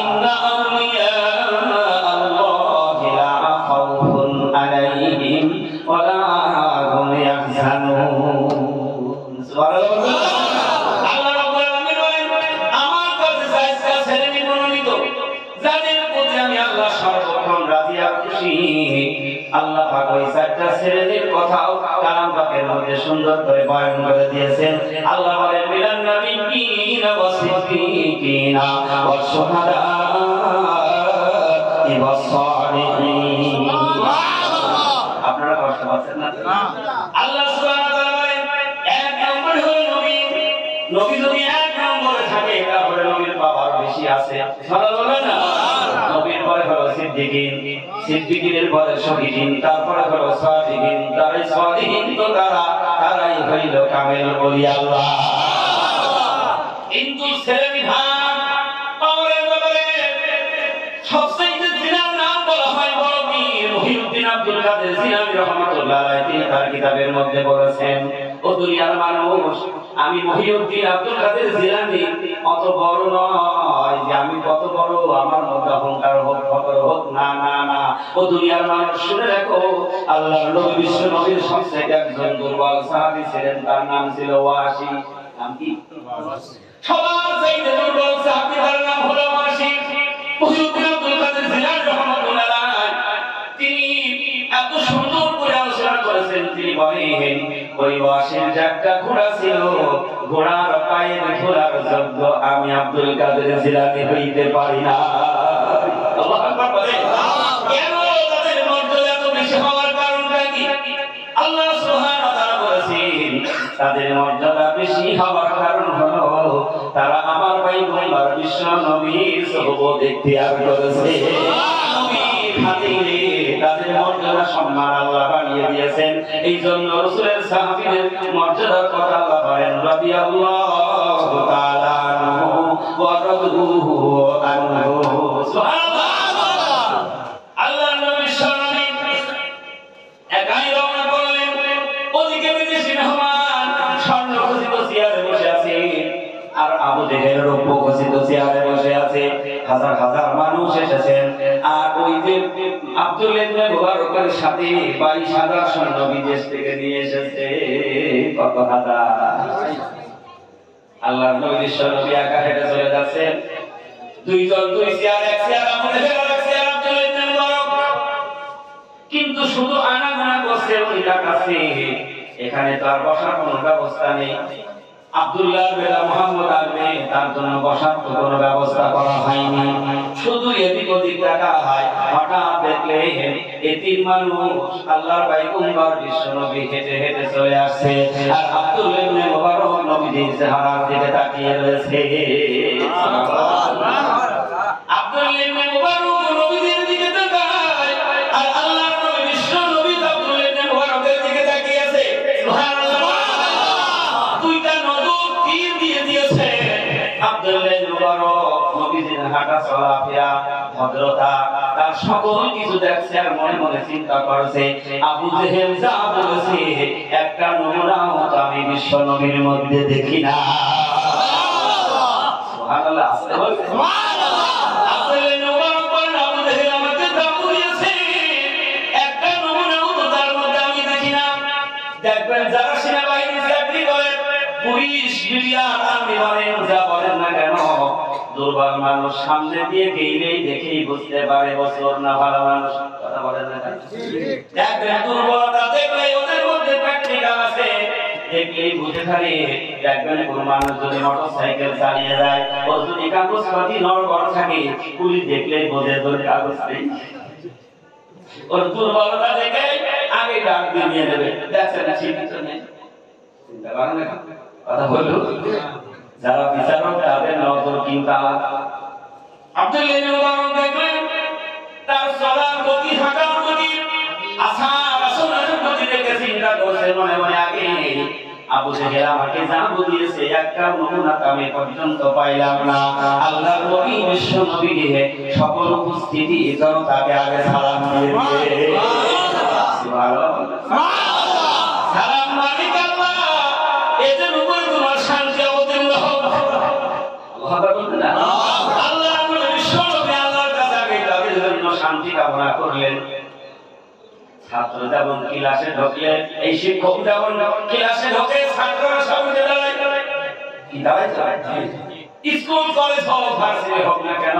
ইন্না আউলিয়া আল্লাহি লা খাউফুন আলাইহিম ওয়া লা হুম ইয়াহজানুন। সুবহানাল্লাহ। আল্লাহ রাব্বুল আলামিন বলেন, আমার কাছে যাইতে ছেলেমি মনোনীত, যাদের প্রতি আমি আল্লাহ সর্বক্ষণ রাজি আর খুশি। আল্লাহ পাক ওই চারটা শ্রেণীর কথাও কালাম পাকের মধ্যে সুন্দর করে বয়ান করে দিয়েছেন। আল্লাহ বলেন, মিনান নাবিয়্যিনা ওয়াস সিদ্দীকিনা ওয়াস শুহাদা'i ওয়াস সালিহিন। আপনারা কষ্ট পাচ্ছেন না? আল্লাহ সুবহানাহু ওয়া তাআলা বলেন, এক নম্বর হলো নবী। নবী যদি এক নম্বরে থাকে, তাহলে নবীর পাওয়ার বেশি আছে। সুবহানাল্লাহ না? নবীর পরে হলো সিদ্দিকিন, সিদ্দিকিনের পরে শহীদিন, তারপরে হলো সালিহিন, তারাই সালিহিন তো তারাই হইল কামেল ওলি আল্লাহ। কিন্তু ছেলেমি ভাগ পাওয়ারের ব্যাপারে সবচেয়ে জিনার নাম বলা হয় বড় পীর মুহিউদ্দিন আব্দুল কাদের জিলানী রাহমাতুল্লাহ আলাইহি। তিনি তার কিতাবের মধ্যে বলেছেন, ও দুনিয়ার মানুষ, আমি মুহিউদ্দিন আব্দুল কাদের জিলানী অত বড় নয় যে আমি কত বড়, আমার মধ্যে অহংকার হোক, ফখর হোক, না না না। ও দুনিয়ার মানুষ, শুনে রাখো, আল্লাহর নবী বিশ্ব নবীর সবচেয়ে একজন দুর্বল সাহাবী ছিলেন, তার নাম ছিল ওয়াসি। নাম কি? সবার চাইতে দুর্বল সাহাবী, তার নাম হলো ওয়াসি। মহিউদ্দিন আব্দুল কাদের জিলানী রাহমাতুল্লাহ আলাইহি তিনি এত সুন্দর করে আলোচনা করেছেন। তিনি বলেন ওই ওয়াসির একটা ঘোড়া ছিল, ঘোড়ার পায়ের ঘোড়ার যোগ্য আমি আব্দুল কাদের জিলানী হইতে পারি না। আল্লাহু আকবার বলেন। কেন তাদের মর্যাদা এত বেশি হওয়ার কারণটা কি? আল্লাহ সুবহানাহু ওয়া তাআলা বলেছেন তাদের মর্যাদা বেশি হওয়ার কারণ হলো তারা আমার পয়গম্বর বিশ্ব নবীর সুহবত ইখতিয়ার করেছে। নবীর খাতিরে তাদের মর্যাদা সম্মান আল্লাহ বাড়িয়ে দিয়েছেন। এই জন্য রাসূলের সাহাবীদের মর্যাদার কথা আল্লাহ বলেন রাদিয়াল্লাহু তাআলা আনহু ওয়া রাদুহু আনহু। সুবহানাল্লাহ। আল্লাহর নবী সাল্লাল্লাহু একাই রওনা করলেন। ওদিকে বিদেশি মেহমান স্বর্ণ খচিত চেয়ারে বসে আছে, আর আবু জেহেল রৌপ্য খচিত চেয়ারে বসে আছে। হাজার হাজার মানুষ এসেছেন। আর ওই যে আব্দুল্লাহ ইবনে মুবারকের সাথে 22,000 সৈন্য বিদেশ থেকে নিয়ে এসেছে। কত হাজার! আল্লাহর নবী বিশ্বনবী একা হেঁটে চলে যাচ্ছেন। দুইজন দুই চেয়ার, এক চেয়ার আবু জেহেল, এক চেয়ার আব্দুল্লাহ ইবনে মুবারক। কিন্তু শুধু আনাগোনা করছে ওই কাছে, এখানে তো আর বসার কোনো ব্যবস্থা নেই। আব্দুল্লাহ বেলা মুহাম্মদ আসবে, তার জন্য বসার তো কোনো ব্যবস্থা করা হয়নি। শুধু এদিক ওদিক দেখা হয়। হঠাৎ দেখলে এই তিন মানুষ আল্লাহর পয়গম্বর বিশ্বনবী হেঁটে হেঁটে চলে আসছে, আর আব্দুল্লাহ ইবনে মুবারক নবীজির চেহারার দিকে তাকিয়ে রয়েছে। আব্দুল্লাহ ইবনে মুবারক নবীজির দিকে তাকায়, আর আল্লাহর নবী বিশ্বনবী আব্দুল্লাহ ইবনে মুবারকের দিকে তাকিয়ে আছে। সুবহানাল্লাহ। দুইটা নজর তীর দিয়ে দিয়েছে। আব্দুল্লাহ ইবনে মুবারক নবীজির হাঁটা চলাফেরা ভদ্রতা তার সকল কিছু দেখছে, আর মনে মনে চিন্তা করছে আবু জেহেল যা বলেছে একটা নমুনাও তো আমি বিশ্বনবীর মধ্যে দেখি না। সুবহানাল্লাহ। আস্তে বলছে সুবহানাল্লাহ। আব্দুল্লাহ ইবনে মুবারক বলেন আবু জেহেল আমাকে দাবু দিয়েছে, একটা নমুনাও তো তার মধ্যে আমি দেখি না। দেখবেন যারা সেনাবাহিনী চাকরি করেন, পুলিশ মিডিয়ার আর্মি বলেন যা বলেন না কেন, দুর্বল মানুষ সামনে দিয়ে গেলেই দেখেই বুঝতে পারে বছর না ভালো মানুষ। কথা বলেন না কেন? দেখবেন দুর্বলতা দেখলে ওদের মধ্যে প্র্যাকটিক্যাল আছে, দেখলেই বুঝে থাকে। দেখবেন কোন মানুষ যদি মোটরসাইকেল চালিয়ে যায়, ওর যদি কাগজপাতি নড়বড় থাকে, পুলিশ দেখলেই বোঝে তোর কাগজ নেই। ওর দুর্বলতা দেখে আগে ডাক দিয়ে দেবে, দেখছেন না ঠিক আছে নেই। চিন্তা করেন না কথা বললো। যারা বিচারক তাদের নজর কিন্তু আলাদা। আব্দুল্লাহ ইবনে মুবারক দেখলেন তার চলার গতি, হাঁটার গতি, আসার আসনের গতি দেখে চিন্তা করছে মনে মনে আগে আবু জেহেল আমাকে যা বুঝিয়েছে একটা নমুনা আমি পর্যন্ত পাইলাম না। আল্লাহর নবী বিশ্ব নবী সকল উপস্থিতি জনতাকে আগে সালাম দিয়ে দিয়ে সুবহানাল্লাহ। সালাম মালিক আল্লাহ, এদের উপর তোমার শান্তি অবতীর্ণ হোক। আল্লাহ বলতেন না আল্লাহর নবী বিশ্ব নবী আল্লাহর কাছে আগে তাদের জন্য শান্তি কামনা করলেন। ছাত্র যেমন ক্লাসে ঢোকলে, এই শিক্ষক যেমন ক্লাসে ঢোকে, ছাত্ররা সামনে দাঁড়ায় কি দাঁড়ায় স্কুল কলেজ হোক ভার্সিটি হোক না কেন,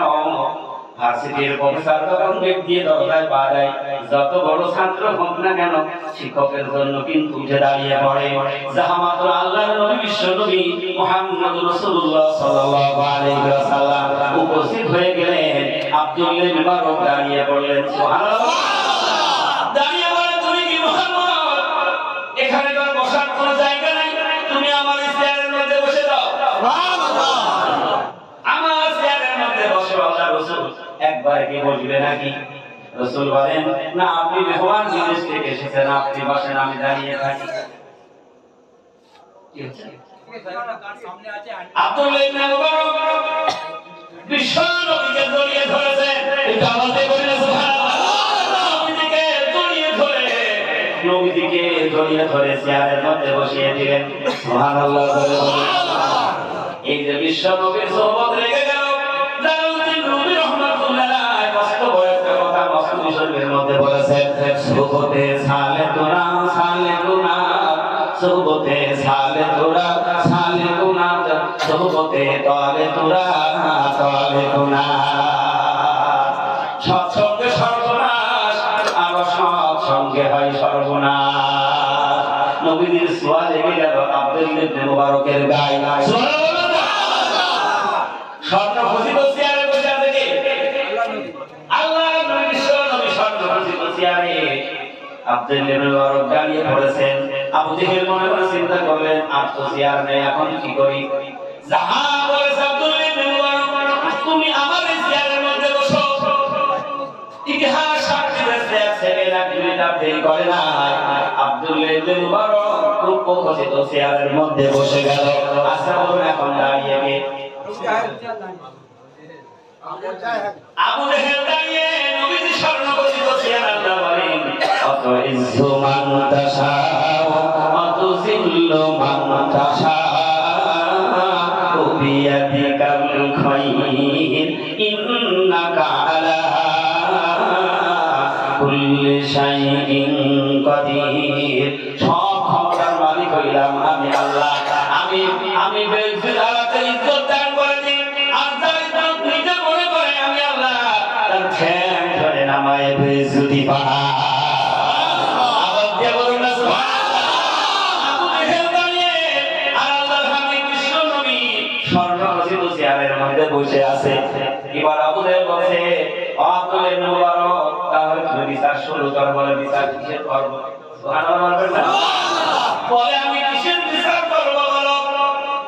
ভার্সিটির প্রফেসর যখন বেগ দিয়ে দরজায় পা দেয়, যত বড় ছাত্র হোক না কেন শিক্ষকের জন্য কিন্তু উঠে দাঁড়িয়ে পড়ে। যাহা মাত্র আল্লাহর নবী বিশ্ব নবী মুহাম্মদ রাসূলুল্লাহ সাল্লাল্লাহু আলাইহি ওয়াসাল্লাম উপস্থিত হয়ে গেলেন, আব্দুল্লাহ ইবনে মুবারক দাঁড়িয়ে পড়লেন। সুবহানাল্লাহ। দাঁড়িয়ে বলেন তুমি কি মুহাম্মদ? এখানে তো বসার কোনো জায়গা নাই, তুমি আমার চেয়ারের মধ্যে বসে দাও। সুবহানাল্লাহ। আমার চেয়ারের মধ্যে বসে আল্লাহর রাসূল একবার কি বলবে নাকি? রাসূল বলেন না, আপনি মেহমান বিদেশ থেকে এসেছেন, আপনি বসেন, আমি দাঁড়িয়ে থাকি। কি হচ্ছে? আব্দুল্লাহ ইবনে মুবারক বিশ্ব নবীকে জড়িয়ে ধরেছেন। এটা আমাদের বলেন সুবহানাল্লাহ। নবীকে জড়িয়ে ধরে চেয়ারের মধ্যে বসিয়ে দিলেন। সুবহানাল্লাহ। এই যে বিশ্ব নবীর সোহবত রেখে গেল, জালালউদ্দিন রুমি রাহমাতুল্লাহ আলাইহি বাস্তব একটা কথা মুসলিম শরীফের মধ্যে বলেছেন, সোহবতে সালে তোরা সালে গুনা, সোহবতে সালে তোরা সালে গুনা, সোহবতে তালে তোরা তালে গুনা। সৎসঙ্গে সর্বনাশ, আবার সৎসঙ্গে হয় সর্বনাশ। নবীদের ছোঁয়া লেগে গেল আব্দুল্লাহ ইবনে মুবারকের গায়ে। স্বর্ণ খচিত চেয়ারে বসে আছে কে? আল্লাহ নবী স্বর্ণ খচিত চেয়ারে আব্দুল্লাহ ইবনে মুবারক দাঁড়িয়ে পড়েছেন। আবু জেহেল মনে মনে চিন্তা করলেন, আর তো চেয়ার নেই, এখন কি করি? যাহা বলেছে আব্দুল্লাহ ইবনে মুবারক, তুমি আমার চেয়ারের মধ্যে বসো। ইতিহাস সাক্ষী দিচ্ছে, এক সেকেন্ড এক মিনিট দেরি করে না, আব্দুল্লাহ ইবনে মুবারক খুব খচিত চেয়ারের মধ্যে বসে গেল। আচ্ছা বলুন, এখন দাঁড়িয়ে কে? আবু জেহেল দাঁড়িয়ে নবীজি স্বর্ণ খচিত চেয়ার। আল্লাহ বলেন, অত ইজ্জু মান তাশা অত জিল্লু মান তাশা বিয়াদিকাল খায়র ইন্নাকা আলা কুল্লি শাইইন কাদির। সব ক্ষমতার মালিক হইলাম আমি আল্লাহ। আমি বেজুদাতে ইজ্জত দান করেছি। আর যাই তার নিজে মনে করে আমি আল্লাহ, তার ঠ্যাং ধরে নামায় বেজুদি পাড়া। আওয়াজ দিয়ে বলুন না সুবহানাল্লাহ। আবু জেহেল দাঁড়িয়ে আর আল্লাহর হাবিব বিশ্ব নবী স্বর্ণ খচিত চেয়ারের মধ্যে বসে আছে। এবার আবু জেহেল বলছে, আব্দুল্লাহ ইবনে মুবারক, তাহলে তুমি বিচার শুরু কর। বলে, বিচার কিসের করব? সুবহানাল্লাহ বলবেন না? বলে, আমি কিসের বিচার করব বলো?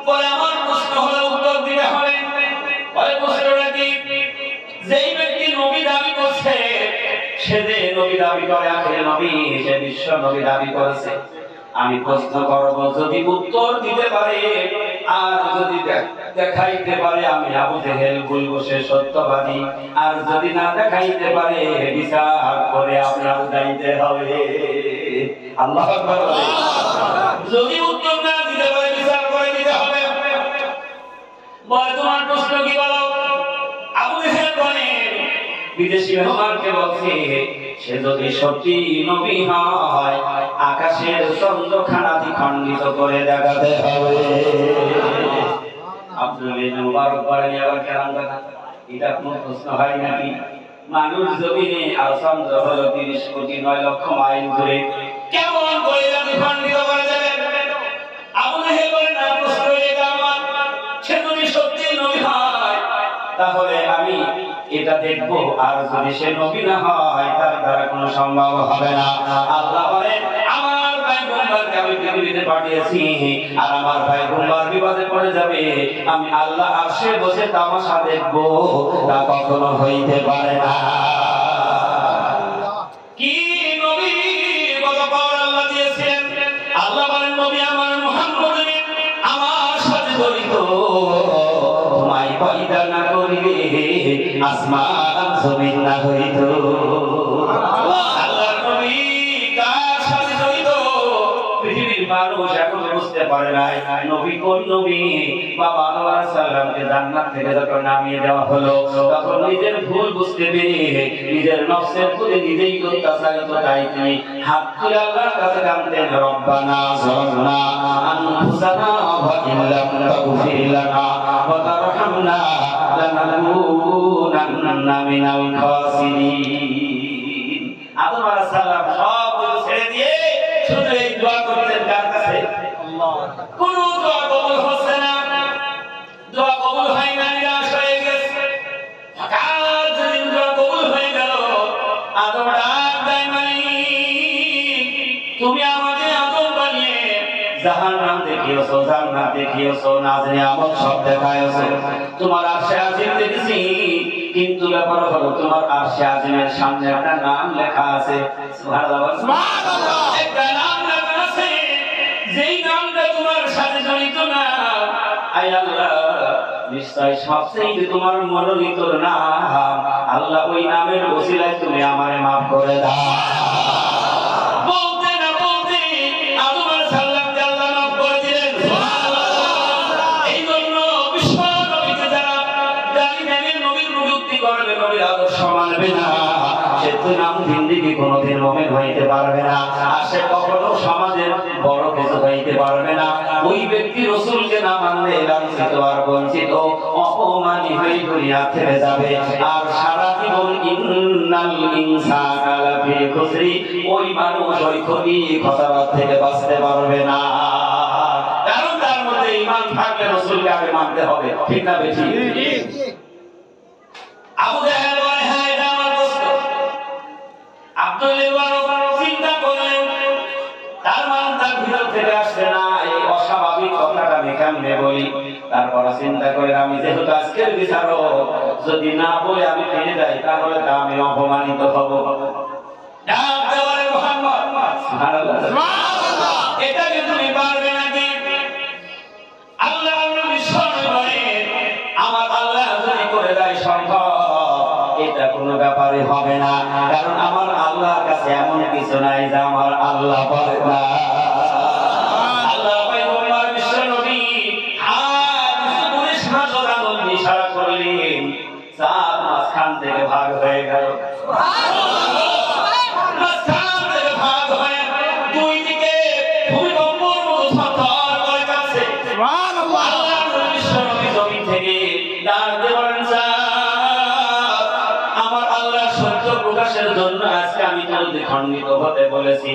বলে, আমার প্রশ্ন হলো, উত্তর দিতে হবে। বলে, প্রশ্নটা কি? যেই ব্যক্তি নবী দাবি করছে, সে যে নবী দাবি করে, আখির নবী, সে বিশ্ব নবী দাবি করেছে। আমি প্রশ্ন করব, যদি উত্তর দিতে পারে আর যদি দেখাইতে পারে, আমি আবু জেহেল বলবো সে সত্যবাদী। আর যদি না দেখাইতে পারে, বিচার করে আপনার যাইতে হবে। আল্লাহু আকবার। যদি উত্তর না দিতে পারে, বিচার করে দিতে হবে। বলে, তোমার প্রশ্ন কি বলো? আবু জেহেল বলে, বিদেশি মেহমানকে বলছে, সে যদি সত্যি নবী হয়, আকাশের চন্দ্রখানা দ্বিখণ্ডিত করে দেখাতে হবে। আব্দুল্লাহ ইবনে মুবারক বলেন, আবার কেরাম কথা, এটা কোনো প্রশ্ন হয় নাকি? মানুষ জমিনে আর চন্দ্র হলো 30 কোটি 9 লক্ষ মাইল দূরে, কেমন করে দ্বিখণ্ডিত করে দেবে? আবু জেহেল বলেন, না, প্রশ্ন এটা আমার। সে যদি সত্যি নবী হয়, তাহলে আমি এটা দেখবো। আর যদি সে নবী না হয়, তার দ্বারা কোনো সম্ভব হবে না। আল্লাহ বলেন, আমার ভাই গুম্বারকে আমি পৃথিবীতে পাঠিয়েছি, আর আমার ভাই গুম্বার বিপদে পড়ে যাবে, আমি আল্লাহ আরশে বসে তামাশা দেখবো, তা কখনো হইতে পারে না। কি নবী কত পাওয়ার আল্লাহ দিয়েছেন। আল্লাহ বলেন, নবী আমার মুহাম্মদ আমার সাথে জড়িত, তোমায় পয়দা না করিলে আসমান জমিন না হইত। আল্লাহর নবী কার সাথে জড়িত? পৃথিবীর মানুষ এখনো বুঝতে পারে নাই নবী কোন নবী। বাবা আদম আলাইহিস সালামকে জান্নাত থেকে যখন নামিয়ে দেওয়া হলো, তখন নিজের ভুল বুঝতে পেরে নিজের নফসের প্রতি নিজেই অত্যাচারিত, তাই তিনি হাত তুলে আল্লাহর কাছে কাঁদতেন, রব্বানা যালামনা আনফুসানা ওয়া ইল্লাম তাগফির লানা ওয়া তারহামনা লানাকুনান্না মিনাল খাসিরিন। আদম আলাইহিস সালাম সব ছেড়ে দিয়ে শুধু এই দোয়া করতেন কার কাছে? আল্লাহ। কোন দোয়া কবুল হচ্ছে না, দোয়া কবুল হয় না, নিরাশ হয়ে গেছে। হঠাৎ যেদিন দোয়া কবুল হয়ে গেল, আদম ডাক দেয়, তুমি আমাকে আদম বানিয়ে জাহান্নাম দেখিয়েছো, জান্নাত দেখিয়েছো, নাজ নিয়ামত সব দেখায়েছো, তোমার আরশে আজিম দেখেছি, কিন্তু ব্যাপার হলো তোমার আরশে আজিমের সামনে একটা নাম লেখা আছে। সুবহানাল্লাহ, সুবহানাল্লাহ। একটা নাম লেখা আছে, যেই নামটা তোমার সাথে জড়িত না। আয় আল্লাহ, নিশ্চয় সবচেয়ে তোমার মনোনীত নাম। আল্লাহ, ওই নামের ওসিলায় তুমি আমারে maaf করে দাও। কোনদিন মুমিন হইতে পারবে না, আর সে কখনো সমাজের বড় কিছু হইতে পারবে না। ওই ব্যক্তি রাসূলকে না মানলে লাঞ্ছিত আর বঞ্চিত অপমানিত হয়ে দুনিয়া থেকে যাবে আর সারা জীবন ইন্নাল ইনসানা লাফি খুসরি ওই মানুষ ওই ক্ষতি খসারত থেকে বাঁচতে পারবে না। কারণ তার মধ্যে ঈমান থাকলে রাসূলকে আগে মানতে হবে, ঠিক না বেশি? আবু জাহেল বলে হ্যাঁ এটা আমার দোস্ত। আব্দুল্লাহ চিন্তা করলেন তার মান তার ভিতর থেকে আসছে না, এই অস্বাভাবিক কথাটা আমি কেমনে বলি। তারপর চিন্তা করে আমি যেহেতু আজকের বিচারক, যদি না বলে আমি ফিরে যাই তাহলে তা আমি অপমানিত হব। এটা কি তুমি পারবে নাকি? আল্লাহ বিশ্বাস করে আমার আল্লাহ যদি করে দেয় সম্ভব, এটা কোনো ব্যাপারই হবে না। কারণ আমার আল্লাহর কাছে এমন কিছু নাই যে আমার আল্লাহ পারে না। আল্লাহ পয়গম্বর বিশ্ব নবী ইশারা করলেন, চাঁদ মাঝখান থেকে ভাগ হয়ে গেল। মাঝখান থেকে ভাগ হয়ে দুই দিকে ভূমিকম্পের মতো থরথর করে কাঁপছে। সুবহানাল্লাহ। আল্লাহ বিশ্ব নবী জমিন থেকে ডাক দিয়ে বলেন, আমার আল্লাহ সত্য প্রকাশের জন্য আজকে আমি তোর দ্বিখণ্ডিত হতে বলেছি।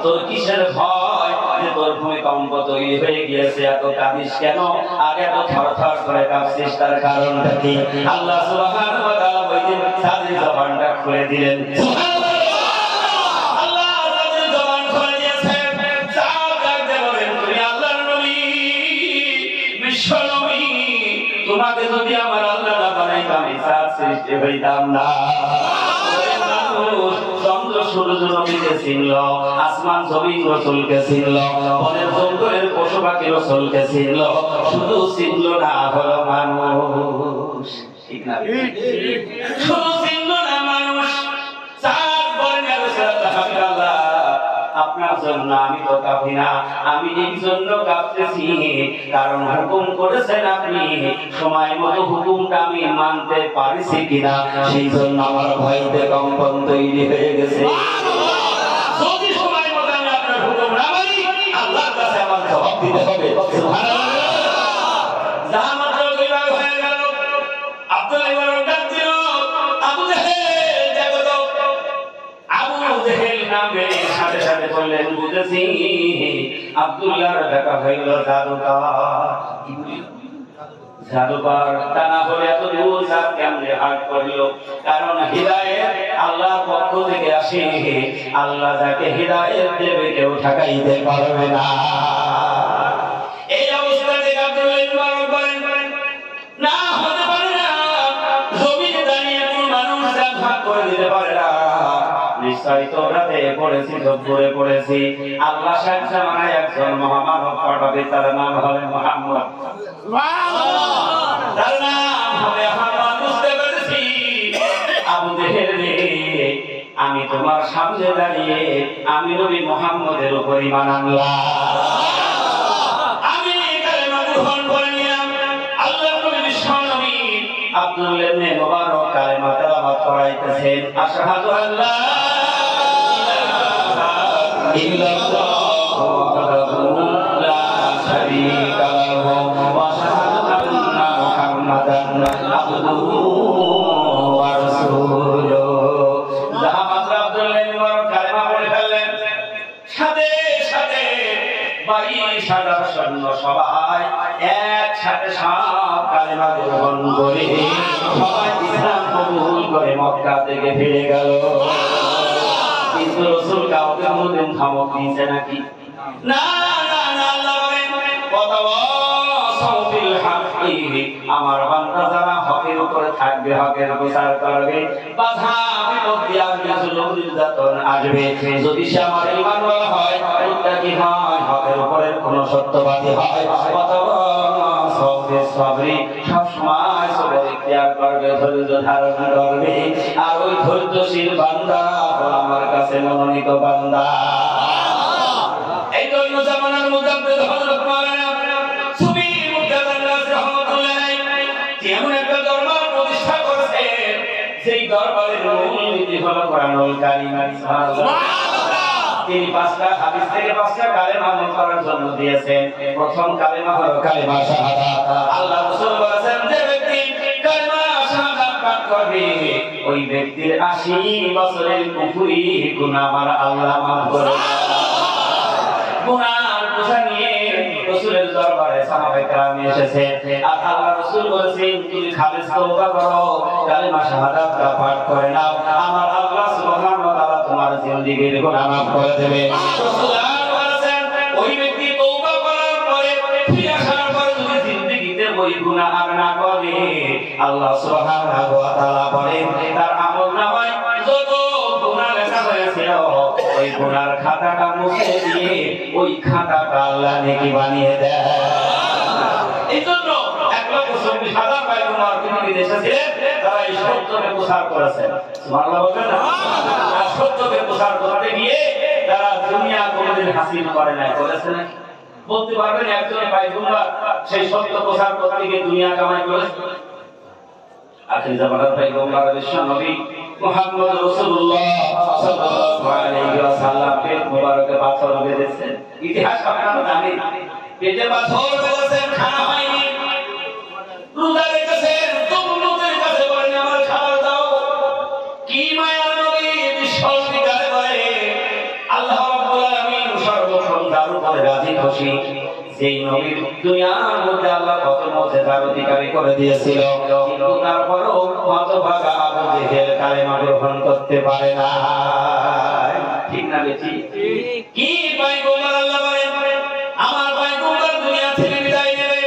তোর কিসের ভয় যে তোর ভূমিকম্প তৈরি হয়ে গিয়েছে? এত কাঁদিস কেন? আর এত থরথর করে কাঁপছিস, তার কারণটা কি? আল্লাহ সুবহানাহু ওয়া তাআলা ওই দিন চাঁদের জবানটা খুলে দিলেন। আল্লাহ চাঁদের জবান খুলে দিয়েছেন। চাঁদ ডাকতে বলেন, তুমি আল্লাহর নবী, বিশ্ব নবী, তোমাকে যদি আমার আল্লাহ না বানাইতো আমি চাঁদ সৃষ্টি হইতাম না। চন্দ্র সূর্য নবীকে চিনল, আসমান জমিন রাসূলকে চিনল, বনের জঙ্গলের পশু পাখি রাসূলকে চিনল, শুধু চিনল না হলো মানুষ। ঠিক না? শুধু চিনল না মানুষ। চাঁদ বলেন, ইয়া রাসূলুল্লাহ, আপনার জন্য আমি তো কাঁপি না, আমি এই জন্য কাঁপতেছি কারণ হুকুম করেছেন আপনি, সময় মতো হুকুমটা আমি মানতে পারছি কিনা সেই জন্য আমার ভয়তে কম্পন তৈরি হয়ে গেছে। যদি সময় মতো আমি আপনার হুকুম না মানি, আল্লাহর কাছে আমার জবাব দিতে হবে। সুবহানাল্লাহ। জাহান্নাত বিভাগ হয়ে গেল। আব্দুল্লাহ ইবনে ডাক দিল, আবু জাহেল দেখো তো। আবু জাহেল নামে সাথে সাথে বললেন, বুঝেছি আব্দুল্লাহর দেখা হইল জাদুকর। জাদুকর তা না হলে এত দূর চাঁদ কেমনে হাট করল? কারণ হিদায়াত আল্লাহর পক্ষ থেকে আসে, আল্লাহ যাকে হিদায়াত দেবে কেউ ঠকাইতে পারবে না। এই অবস্থা থেকে আব্দুল্লাহ ইবনে বলেন, না হতে পারে না, জমিনে দাঁড়িয়ে কোন মানুষ চাঁদ ভাগ করে দিতে পারে না। নিশ্চয় তোরাতে পড়েছি, জব্বরে পড়েছি, আল্লাহ শেষ জামানায় একজন মহামানব পাঠাবে, তার নাম হবে মুহাম্মদ। সুবহানাল্লাহ। তার নাম হবে আহমদ। বুঝতে পেরেছি আবু জেহেল রে, আমি তোমার সামনে দাঁড়িয়ে আমি নবী মুহাম্মদের উপর ঈমান আনলাম। আমি কালেমা গ্রহণ করে নিলাম। আল্লাহর নবী বিশ্ব নবী আব্দুল্লাহ ইবনে মুবারক কালেমা তেলাওয়াত করাইতেছেন, আশহাদু আল্লা ইল্লাল্লাহু ওয়াহদাহু লা শারীকা লাহু ওয়া আশহাদু আন্না মুহাম্মাদান আবদুহু ওয়া রাসূলুহু। জাহামাত আব্দুল্লাহ ইবনে মুবারক কালেমা পড়ে ফেললেন, সাথে সাথে 22,000 সৈন্য সবাই একসাথে সব কালেমা গ্রহণ করে সবাই ইসলাম কবুল করে মক্কা থেকে ফিরে গেল। কিন্তু রাসূল কাউকে কোনদিন ধমক দিয়েছে নাকি? না না না, আল্লাহ বলেন ওয়াতাওয়াসাউ বিল হাক্কি, আমার বান্দা যারা হকের উপরে থাকবে, হকের বিচার করবে, বাধা বিপত্তি আসবে, জুলুম নির্যাতন আসবে, যদি সে আমার ঈমানওয়ালা হয়, মুত্তাকি হয়, হকের উপরে কোন সত্যবাদী হয়, ওয়াতাওয়াসাউ বিস সাবরি, সব সময় সবর ইখতিয়ার করবে, ধৈর্য ধারণ করবে, আর ওই ধৈর্যশীল বান্দা আমার কাছে মনোনীত বান্দা। এই জন্য জামানার মুজাদ্দিদ হযরত মাওলানা সুফি মুজাদ্দিদ রাহমাতুল্লাহ আলাইহি এমন একটা দরবার প্রতিষ্ঠা করেছেন, সেই দরবারের মূল নীতি হলো কোরআনুল কারীম। সুবহানাল্লাহ। তিনি 5টা হাদিস থেকে 5টা কালেমা আমল করার জন্য দিয়েছেন। প্রথম কালেমা হলো কালেমা শাহাদাত। আল্লাহ রাসূল বলেছেন, যে ব্যক্তি ওই ব্যক্তির 80 বছরের কুফরি গুনাহ আমার আল্লাহ মাফ করে দেন। গুনার বোঝা নিয়ে রাসূলের দরবারে সাহাবায়ে কেরাম এসেছে, আর আল্লাহ রাসূল বলেছেন তুমি খালিস তওবা করো, কালিমা শাহাদাতটা পাঠ করে নাও, আমার আল্লাহ সুবহানাহু ওয়া তাআলা তোমার জিন্দেগীর গুনাহ মাফ করে দেবে। রাসূল বলেছেন ওই ব্যক্তি তওবা করার পরে ফিরে আসার পরে যদি জিন্দেগীতে ওই গুনাহ আর না করে, আল্লাহ সুবহানাহু ওয়া তাআলা বলেন তার আমলনামায় যত গুনাহ লেখা হয়েছিল ওই গুনার খাতাটা মুছে দিয়ে ওই খাতাটা আল্লাহ নেকি বানিয়ে দেয়। এইজন্য 1,40,000 পয়গম্বর পৃথিবীতে এসেছিলেন, তারা এই সত্যকে প্রচার করেছেন। সুবহানাল্লাহ বলবেন না? আর সত্যকে প্রচার করতে গিয়ে তারা দুনিয়া কোনোদিন হাসিল করে নাই, করেছে না? বলতে পারবেন একজন পয়গম্বর সেই সত্য প্রচার করতে গিয়ে দুনিয়া কামাই করেছে? আখির জামানার পয়গম্বর বিশ্ব নবী মুহাম্মদ রাসূলুল্লাহ সাল্লাল্লাহু আলাইহি ওয়াসাল্লাম পেট মোবারকে পাথর বেঁধেছেন। ইতিহাস আপনারা জানেন, পেটে পাথর বেঁধেছেন, খানা হয়নি, রোজা রেখেছেন, তবুতের কাছে বলেন আমার খাবার দাও। কি মায়ার নবী বিশ্ববিদ্যালয়ে বলে আল্লাহ রাব্বুল আলামিন সর্বক্ষণ তার উপরে রাজি খুশি। সেই নবীর দুনিয়ার মধ্যে আল্লাহ কত মুজিজার অধিকারী করে দিয়েছিল, কিন্তু তারপরও হতভাগা আবু জেহেল কালেমা গ্রহণ করতে পারে না। ঠিক না বেশি? কি পয়গম্বর আল্লাহ বলেন আমার পয়গম্বর দুনিয়া থেকে বিদায় নেবে।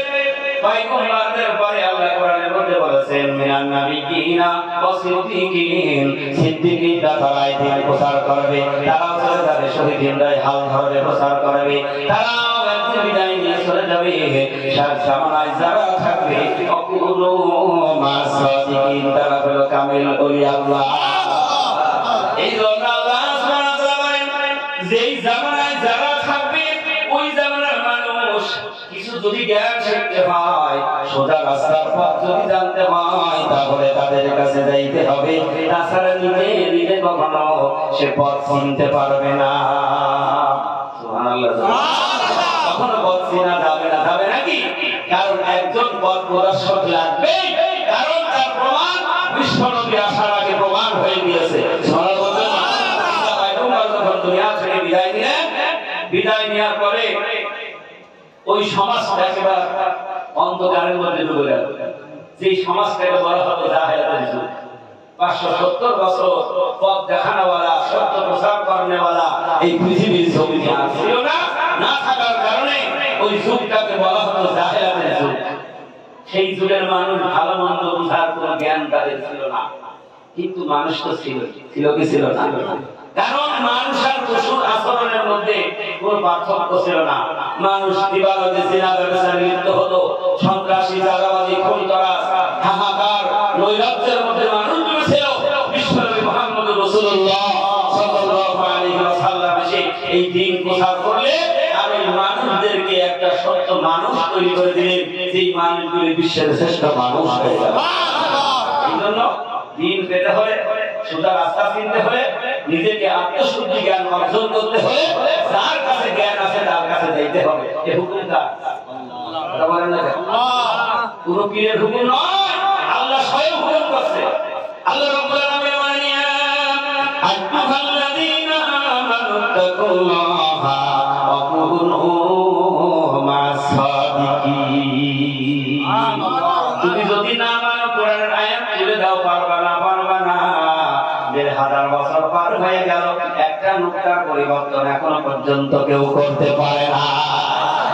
পয়গম্বরদের পরে আল্লাহ কোরআনের মধ্যে বলেছেন মিনান নাবিয়িনা ওয়া সিদ্দিকিন, সিদ্দিকিনরা তারা দিন প্রচার করবে, তারা চলে যাবে শহীদিনরা হাল ধরবে প্রচার করবে, তারা বিদায় নিয়ে চলে যাবে। জামানায় যারা থাকবে অকুলু মা সাদিকিন, তারা হলো কামিল ওলিয়া আল্লাহ। এই জন্য আল্লাহ সুবহানাহু ওয়া তাআলা বলেন যেই জামানায় যারা থাকবে ওই জামানার মানুষ কিছু যদি জ্ঞান শিখতে হয়, সোজা রাস্তার পথ যদি জানতে হয়, তাহলে তাদের কাছে যাইতে হবে, তাছাড়া নিজে নিজে কখনো সে পথ চিনতে পারবে না। সুবহানাল্লাহ। কখনো পথ চিনা যাবে না, যাবে নাকি? কারণ একজন পথ প্রদর্শক লাগবে, কারণ তার প্রমাণ বিশ্ব নবী আসার আগে প্রমাণ হয়ে গিয়েছে। দুনিয়া থেকে বিদায় নিলেন, বিদায় নেওয়ার পরে ওই সমাজটা একেবারে অন্ধকারের মধ্যে ডুবে গেল। যে সমাজটাকে বলা হতো জাহেলিয়াতের যুগ। 570 বছর পথ দেখানোওয়ালা, সত্য প্রচার করানোওয়ালা এই পৃথিবীর জমিনে আর ছিল না। না থাকার কারণে ওই যুগটাকে বলা হতো জাহেলিয়াতের যুগ। সেই যুগের মানুষ ভালো মন্দ বুঝার কোনো জ্ঞান তাদের ছিল না, কিন্তু মানুষ তো ছিল। ছিল কি ছিল না? কারণ মানুষ আর পশুর আচরণের মধ্যে কোনো পার্থক্য ছিল না। মানুষ দিবালোকে জিনা ব্যবসায় লিপ্ত হতো, সন্ত্রাসী, চাঁদাবাজি, খুন-তরাজ, হাহাকার, নৈরাজ্যের মধ্যে মানুষ ছিল। বিশ্বনবী মুহাম্মদ রাসূলুল্লাহ সাল্লাল্লাহু আলাইহি ওয়াসাল্লাম এসে এই দ্বীন প্রচার করলে আর এই মানুষদেরকে একটা সত্য মানুষ তৈরি করে দিলেন, যেই মানুষগুলি বিশ্বের শ্রেষ্ঠ মানুষ হয়ে গেল। এইজন্য দ্বীন পেতে হলে, সোজা রাস্তা চিনতে হলে, নিজেকে আত্মশুদ্ধি জ্ঞান অর্জন করতে হলে যার কাছে জ্ঞান আছে তার কাছে যাইতে হবে। এই হুকুমটা আল্লাহ বলেন না, পুরো পীরের হুকুম নয়, আল্লাহ স্বয়ং হুকুম করছে। আল্লাহ রাব্বুল আলামিন বলেন আইয়ুহাল্লাযীনা আমানু তাকুল্লাহা ওয়া কুনু মা'আস সাদিকিন। তুমি যদি না মানো কোরআনের আয়াত তুলে দাও, পারবা না, পারবা না। 1000 বছর পার হয়ে গেল, একটা নুকতার পরিবর্তন এখনো পর্যন্ত কেউ করতে পারে না।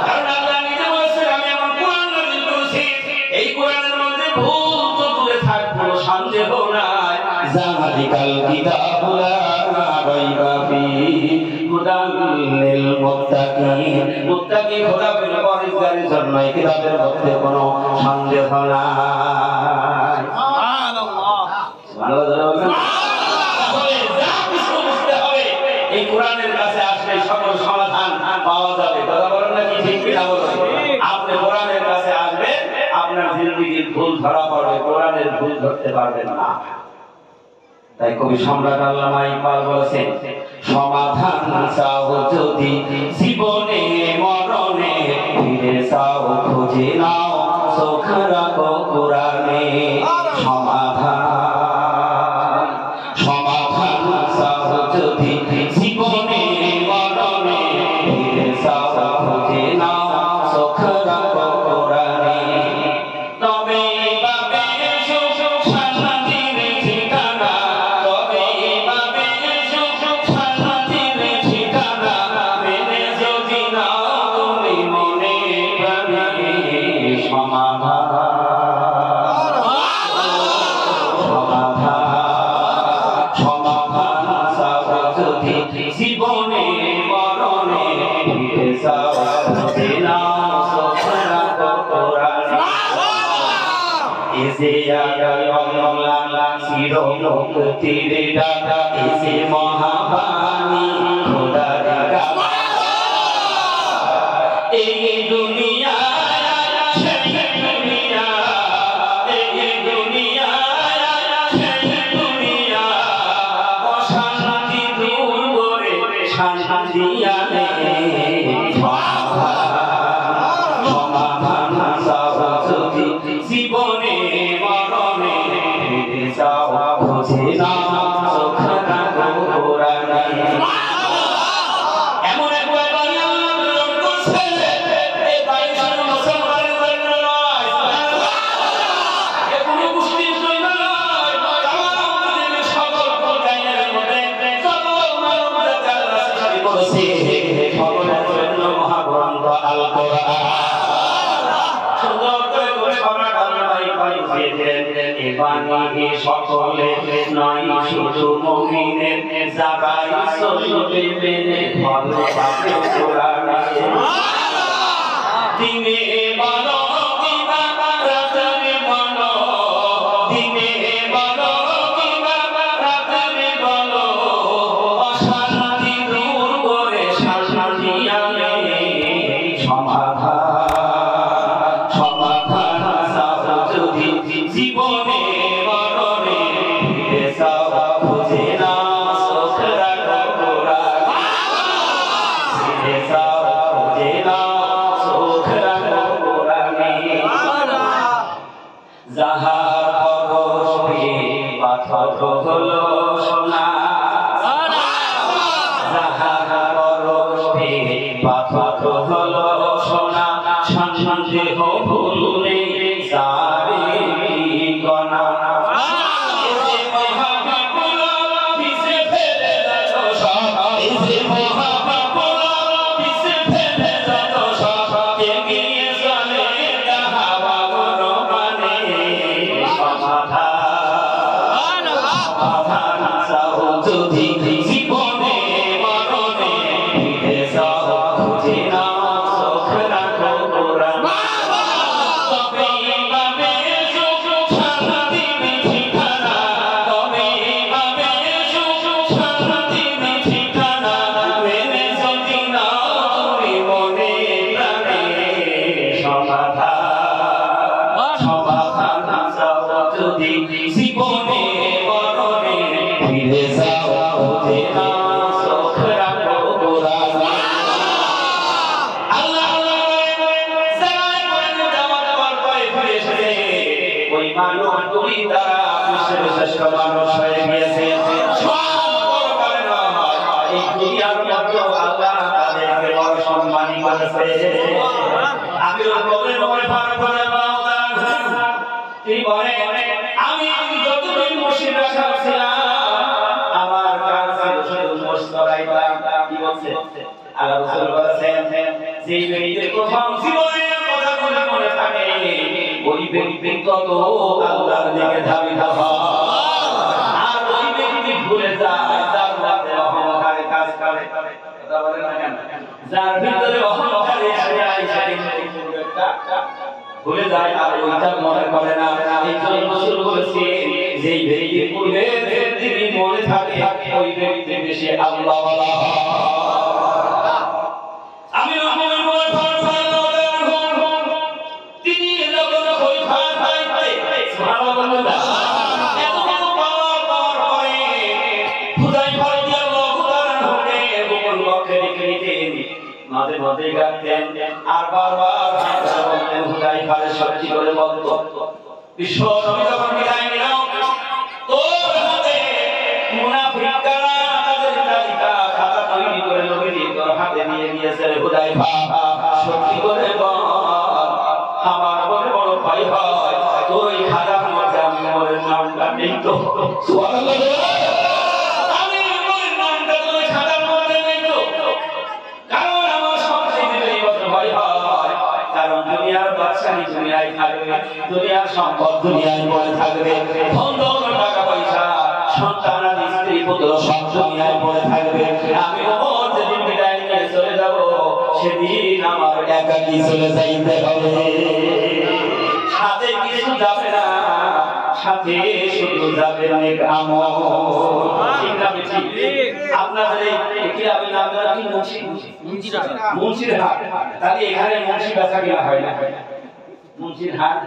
কারণ আল্লাহ নিজে বলেছেন আমি আমার কোরআন নাযিল করেছি, এই কোরআনের মধ্যে ভুল তো দূরে থাক, কোনো সন্দেহ নাই। জালিকাল কিতাবু লা রাইবা ফীহি হুদাল লিল মুত্তাকিন, মুত্তাকি খোদা পেলে পরহেজগারের জন্য এই কিতাবের মধ্যে কোনো সন্দেহ নাই। সুবহানাল্লাহ। সুবহানাল্লাহ। এই কোরআনের কাছে আসলে সকল সমাধান পাওয়া যাবে। কথা বলেন না কি ঠিক কিনা বলেন? আপনি কোরআনের কাছে আসবেন, আপনার জিন্দেগির ভুল ধরা পড়বে, কোরআনের ভুল ধরতে পারবেন না। তাই কবি সম্রাট আল্লামা ইকবাল বলেছেন সমাধান চাও যদি জীবনে মরণে, ফিরে চাও খুঁজে নাও চোখ রাখো কোরআনে। সমাধান সমাধান সমাধান যদি জীবনে মরণে ফিরে যাও না সফরা কোরআন এসে আল্লাহ চির মুক্তির ডাকা এসে মহাবাণী খোদার ডাকা এই দুনিয়া সেই দুনিয়া এই দুনিয়া সেই দুনিয়া অশান্তি দূর করে শান্তি আনে সমাধান যদি জীবনে মরণে ফিরে যাও বুঝে না সখরা কোরআনে এমন একবার আল্লাহ করছে এই বাইশের মুসলমানের জন্য নয় এ কোনো মুসলিম জন্য নয় আমাদের সকল প্রকারের মধ্যে সকল মানবতা আল্লাহ সৃষ্টি করেছে সকলের জন্য মহাগ্রন্থ আল কোরআন সকলে নয় শুধু মুমিনের যাবাই চলবে মেনে ভালোবাসে কোরআনে দিনে বলো কিবা রাতে বলো দিনে বলো কিবা রাতে বলো অশান্তি দূর করে শান্তি আনে সমাধান যদি জীবনে মরণে ফিরে যাও বুঝে না সখরা কোরআন ফিরে যাও বুঝে না সখরা কোরআনে যাহার পরশে পাথর হলো সোনা যাহার পরশে পাথর হলো সোনা সন্দেহ ভুলে যাবে গনা এসে মহাবিপুল পিছে ফেলে যাও সব এসে মহাবিপুল পিছে ফেলে যাও সব এগিয়ে চলে তাহারা মানে সমাধান চাও যদি জীবনে মরণে ফিরে যাও বুঝে না সখরা কোরআন জীবনে মরণে ফিরে যাও বুঝে না সখরা কোরআন আল্লাহ যারা কোরআন আমার পায়ে ফিরে এসেছে ওই মানুষগুলি তারা শ্রেষ্ঠ মানুষ হয়ে গিয়েছে সব করে নয় এই দুনিয়ার মধ্যে আল্লাহ তাদেরকে বড় সম্মানী করেছে আমি ওর বলে বলে পার করে তিনি বলে আমি যতদিন মসজিদ রাখা ছিলাম আমার কাছে শুধু মসজিদাইতাম কি বলছে আল্লাহ রাসূল বলেছেন যে ব্যক্তির প্রথম জীবনের কথাগুলো মনে থাকে ওই ব্যক্তি কত আল্লাহর দিকে ধাবিত হয় আর ওই ব্যক্তি ভুলে যায় তার মধ্যে অহংকারে কাজ করে কথা বলে না কেন যার ভিতরে অহংকারে এসে যায় ভুলে যায় আর ওইটা মনে করে না এই জন্য রাসূল বলেছেন যে ব্যক্তি পূর্বে তিনি মনে থাকে ওই ব্যক্তি বেশি আল্লাহ ওয়ালা আমি আমার মনে তিনি যখন ওই ভাই সুবহানাল্লাহ এত পাওয়ার পরে খুদাই রাদিয়াল্লাহু তাআলা হতে গোপন লক্ষ্যে রেখে নিতেন মাঝে মাঝে গাতেন আর বারবার বলতেন খুদাই ফারে সত্যি করে বলতো বিশ্ব নবী যখন বিদায় নিল তোর হাতে মুনাফিকরা তাদের তালিকা খাতা তৈরি করে নবী তোর হাতে নিয়ে দিয়েছে খুদাই সত্যি করে বল আমার বড় বড় ভাই হয় তোর এই খাতার মধ্যে আমি মোর নামটা নেই তো সুবহানাল্লাহ আমি মোর নামটা তোর খাতার মধ্যে নেই তো কারণ আমার সবচেয়ে বড় ভাই হয় কারণ দুনিয়ার বাদশাহী দুনিয়ায় দুনিয়ায় থাকবে, দুনিয়ার সম্পদ দুনিয়ায় পড়ে থাকবে, ধন দৌলত টাকা পয়সা সন্তান আর স্ত্রী পুত্র সব দুনিয়ায় পড়ে থাকবে। আমি ওমর যেদিন বিদায় নিয়ে চলে যাব, সেদিন আমার একাকী চলে যাইতে হবে, সাথে কিছু যাবে না, সাথে শুধু যাবে নেক আমল। ঠিক না ঠিক? আপনাদের এই ক্লাবের নাম কি? মুন্সিরহাট। তাহলে এখানে মুন্সি বেচা কিনা হয় না? মুন্সিরহাট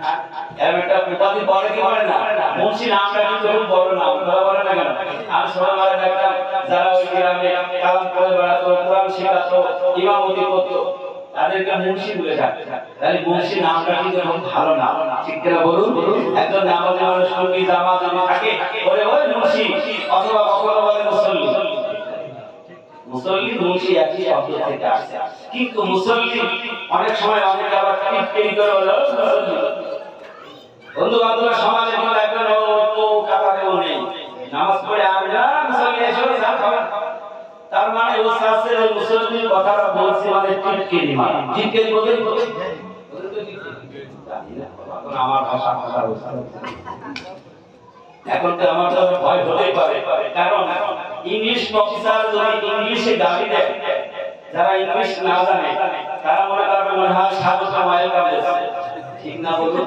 এর একটা উপাধি বড় কি বলে না? মুন্সি নামটা কিন্তু খুব বড় নাম, আপনারা বলেন না কেন? আর ছোটবেলায় দেখতাম যারা ওই গ্রামে কালাম পড়ে বেড়াতো, কোরআন শেখাতো, ইমামতি করতো, তাদেরকে মুন্সি বলে ডাকতো। তাহলে মুন্সি নামটা কিন্তু খুব ভালো নাম, ঠিক কিনা বলুন? একজন নামাজি মানুষ সঙ্গী জামাত যদি থাকে বলে ওই মুন্সি, অথবা কখনো বলে মুসল্লি। মুসল্লি মুন্সি একই শব্দ থেকে আসছে, কিন্তু মুসল্লি অনেক সময় অনেকে আবার টিটকিরি করে বলে মুসল্লি। বন্ধু বান্ধব সমাজে কিন্তু একজন ও কাতারেও নেই, নামাজ পড়ে আমরা মুসল্লি এসে যা খাবার, তার মানে ও শাস্ত্রে ওই মুসল্লির কথাটা বলছে মানে টিটকিরি, মানে টিটকিরি বলে আমার ভাষা এখন তো আমার তো ভয় হতেই পারে, কারণ ইংলিশ প্রফেসর যদি ইংলিশে গালি দেয়, যারা ইংলিশ না জানে তারা মনে করবে মনে হয় স্বাগত ওয়েলকাম দিচ্ছে, ঠিক না বলুন?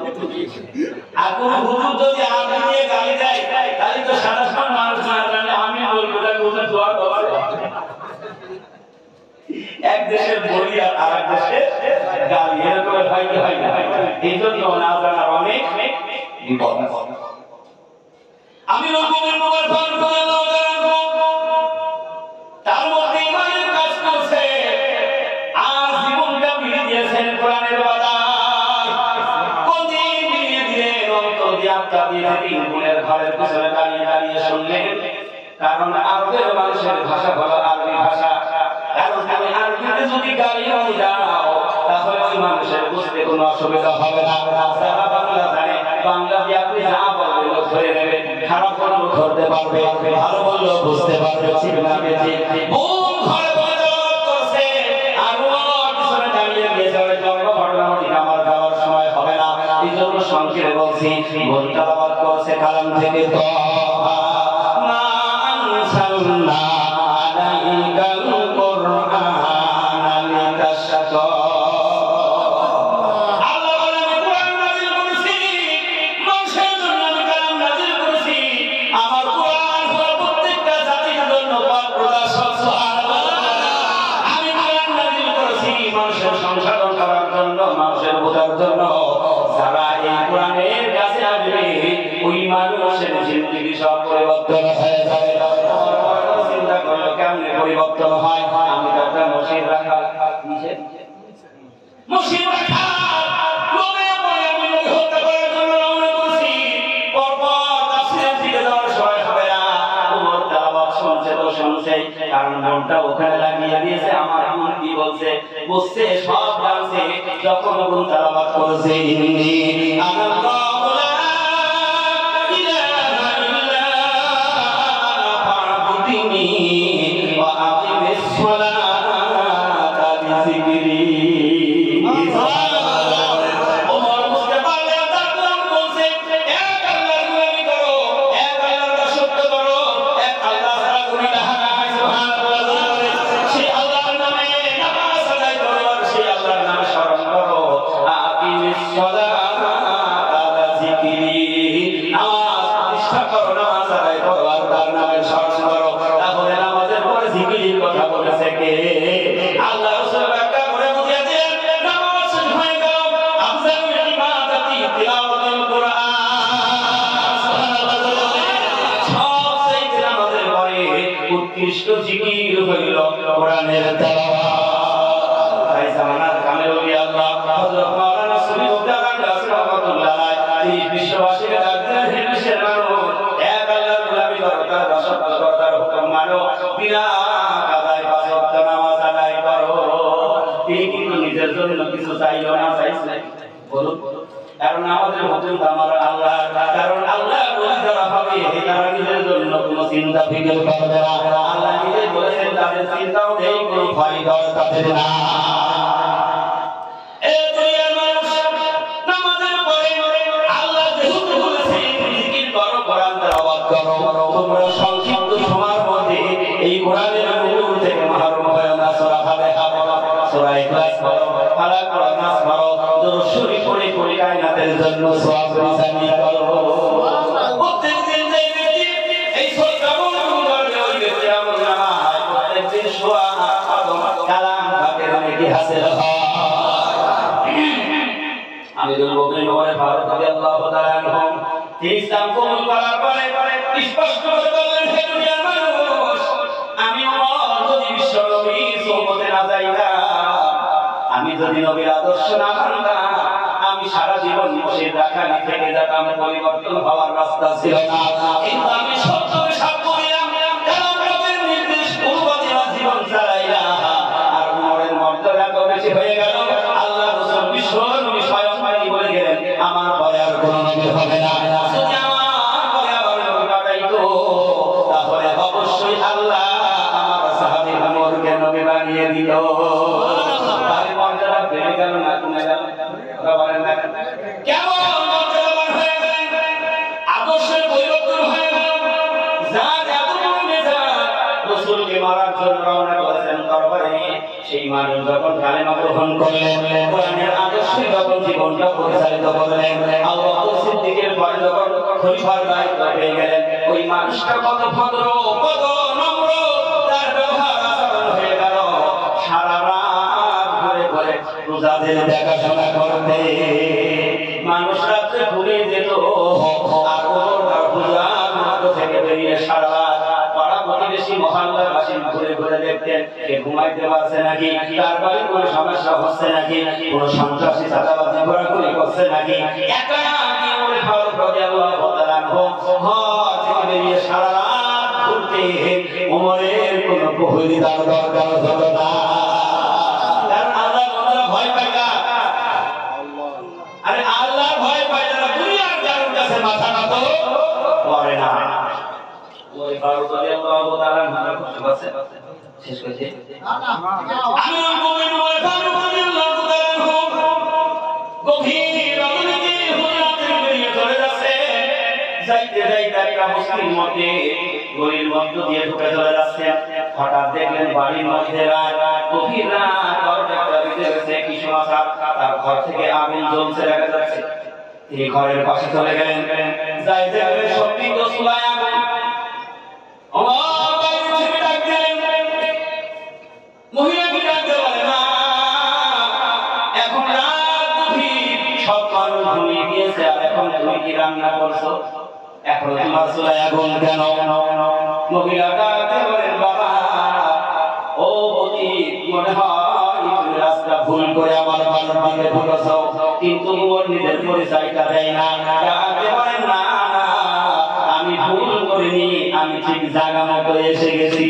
আর কোন হুজুর যদি আরবি দিয়ে গালি দেয়, তাহলে তো সাধারণ মানুষ না জানলে আমি বলবো যে হুজুর দোয়া করছে। এক দেশের বলি আর আরেক দেশের গালি, এরকম হয় কি হয় না? এই জন্য না জানার অনেক বিপদ। আমি রকমের মোবাইল ফোন করে তার মধ্যে ইমানের কাজ করছে, আর জীবনটা মিলিয়ে দিয়েছেন কোরআনের বাজার। কোনদিন মিলিয়ে দিলেন অন্তর দিয়ে আত্মা দিয়ে দিনের ঘরের পিছনে দাঁড়িয়ে দাঁড়িয়ে শুনলেন, কারণ আরবের মানুষের ভাষা হলো আরবি ভাষা। কারণ তুমি আরবিতে যদি গালি দাও তাহলে ওই মানুষের বুঝতে কোনো অসুবিধা হবে না। যারা বাংলা জানে, বাংলা দিয়ে আপনি যা বলবেন ধরে নেবে, খারাপ বললেও ধরতে পারবে, ভালো বললেও বুঝতে পারবে, ঠিক না বেঠিক? কোন ঘরে বজরত করছে আর ওর পিছনে দাঁড়িয়ে গেছে, ওই জন্ম ঘটনাটি আমার যাওয়ার সময় হবে না। এই জন্য সংক্ষেপে বলছি, বই তেলাওয়াত করছে কালাম থেকে, তো মা আনসালনা আলাইকাল কুরআনা লিতাশকা। সংশোধন করার জন্য, মানুষের বোঝার জন্য, যারা এই কোরআনের কাছে আসবে ওই মানুষের জিন্দেগি সব পরিবর্তন হয়ে যাবে। চিন্তা করলো কেমনে পরিবর্তন হয়? আমি তো একটা মসজিদ রাখা মসজিদ রাখা কারণ মনটা ওখানে লাগিয়ে দিয়েছে, আমার মন কি বলছে বুঝছে, সব জানছে। যখন মন তেলাওয়াত করেছে ইন্নী আনাল্লাহু লা ইলাহা ইল্লা আনা ফা'বুদনি ওয়া আকিমিস সালাতা লিযিকরি। ওমর বুঝতে পারলে তারপর বলছে এক আল্লাহর গোলামি করো, এক আল্লাহর দাসত্ব করো, এক আল্লাহ ছাড়া কোনো ইলাহ নাই। উৎকৃষ্ট জিকির হইল কোরআনের তেলাওয়াত। তাই জামানার কামেল ওলি আল্লাহ হযরত মাওলানা সলিউদ্দিন গাজী রাহমাতুল্লাহ আলাইহি বিশ্ববাসীকে ডাকলেন, হে দেশের মানুষ, এক আল্লাহর গোলামি করো, তার দাসত্ব করো, তার হুকুম মানো, বিনা কাদায় পাঁচ ওয়াক্ত নামাজ আদায় করো। তিনি কিন্তু নিজের জন্য কিছু চাইল না, চাইছে বলুন? কারণ আমাদের হুকুম আমার আল্লাহ, কারণ আল্লাহ বলে যারা হবে তারা নিজের জন্য কোনো চিন্তা ফিকির করবে না। আল্লাহ নিজে বলেছেন তাদের চিন্তাও নেই, কোনো ভয় ডর তাদের না। এই দুনিয়ার মানুষ নামাজের তোমরা সংক্ষিপ্ত সময়ের মধ্যে এই কোরআনের নূর থেকে মাহরুম হয় না। সূরা ফাতিহা পড়ো, সূরা ইখলাস পড়ো, ফালাক পড়ো, নাস পড়ো, দুরূদ শরীফ পড়ে পড়ে কায়নাতের জন্য সওয়াব রিসানি করো। প্রত্যেকদিন যে ব্যক্তি এই সূরাগুলো পড়বে ওই ব্যক্তি আমলনামায় প্রত্যেকদিন সোয়া কদম কালাম পাকের নেকি হাসিল হয়। আমি দুর্বল নবী ফারুক রাদিয়াল্লাহু তাআলা আনহু তিনি ইসলাম কবুল করার পরে স্পষ্ট করে বললেন, হে দুনিয়ার মানুষ, আমি ওমর যদি বিশ্ব নবীর সোহবতে না যাইতাম, আমি যদি নবীর আদর্শ না মানতাম, আমি সারা জীবন মুর্শিদ রাখালি থেকে যেতাম, পরিবর্তন হওয়ার রাস্তা ছিল না। কিন্তু আমি সত্যকে সাক্ষ্য দিলাম, কারণ নবীর নির্দেশ অনুযায়ী জীবন চালাইলাম। আর ওমরের মর্যাদা এত বেশি হয়ে গেল, আল্লাহ রাসূল বিশ্ব নবী স্বয়ং বলে গেলেন, আমার ভয় আর কোনো নবী হবে না। যদি আমার ভয় আবার নবী পাঠাইতো, তাহলে অবশ্যই আল্লাহ আমার সাহাবী ওমরকে নবী বানিয়ে দিত। তার মর্যাদা বেড়ে গেল না কমে গেল? কথা বলেন না কেমন মর্যাদাবান হয়ে গেলেন, আদর্শের পরিবর্তন হয়ে গেল। যার এত বড় মেজাজ, রাসূলকে মারার জন্য রওনা করেছেন দরবারে, সেই মানুষ যখন কালেমা গ্রহণ করলেন, কোরআনের আদর্শে যখন জীবনটা পরিচালিত করলেন, আবু বকর সিদ্দিকের পরে যখন খলিফার দায়িত্ব পেয়ে গেলেন, ওই মানুষটা কত ভদ্র, কত নম্র, তার ব্যবহার আচরণ হয়ে গেল। সারা রাত ঘুরে ঘুরে রোজাদের দেখাশোনা করতে মানুষ রাত্রে ঘুরে যেত, আর ওমর রোজার মধ্য থেকে বেরিয়ে সারা রাত পাড়া প্রতিবেশী মহল্লার বাসী ঘুরে ঘুরে দেখতেন কে ঘুমাইতে পারছে নাকি, তার বাড়ির কোনো সমস্যা হচ্ছে নাকি, কোনো সন্ত্রাসী চাঁদাবাজি ঘোরাঘুরি করছে নাকি। একা একা ওমর ফারুক রাদিয়াল্লাহু তাআলা আনহু ঘর থেকে বেরিয়ে সারা রাত ঘুরতে, ওমরের কোনো প্রহরী তার দরকার হতো না। কারণ আল্লাহ বান্দারা ভয় পায় না। আরে আল্লাহর ভয় পায় যারা দুনিয়ার কারোর কাছে মাথা নত করে না। ওই ফারুক রাদিয়াল্লাহু তাআলা আনহু আছে শেষ করেছে আমিরুল মুমিনিন ওই ফারুক রাদিয়াল্লাহু তাআলা আনহু গভীর রাতে হুজরাতে বেরিয়ে চলে যাচ্ছে। যাইতে যাইতে একটা মুসলিম মধ্যে গলির মধ্য দিয়ে ঢুকে চলে যাচ্ছে। হঠাৎ দেখলেন বাড়ির মধ্যে রাত, গভীর রাত, দরজাটা বেজে গেছে, কি সমাচার, তার ঘর থেকে আগুন জ্বলছে দেখা যাচ্ছে। তিনি ঘরের পাশে চলে গেলেন, যাই দেখলেন সত্যি তো চুলায় আগুন। ওমর বাইরে থেকে ডাক দিলেন, মহিলাকে ডাকতে বলে না, এখন রাত গভীর, সব মানুষ ঘুমিয়ে গিয়েছে, আর এখন তুমি কি রান্না করছো, এখন তোমার চুলায় আগুন কেন? মহিলা ডাকতে বলেন, বাবা ও পতি, মনে হয় তুমি রাস্তা ভুল করে আমার বাড়ির দিকে ঢুকেছো, কিন্তু ওর নিজের পরিচয়টা দেয় না। ডাকতে বলেন, না আমি ভুল করিনি, আমি ঠিক জায়গা মতো এসে গেছি।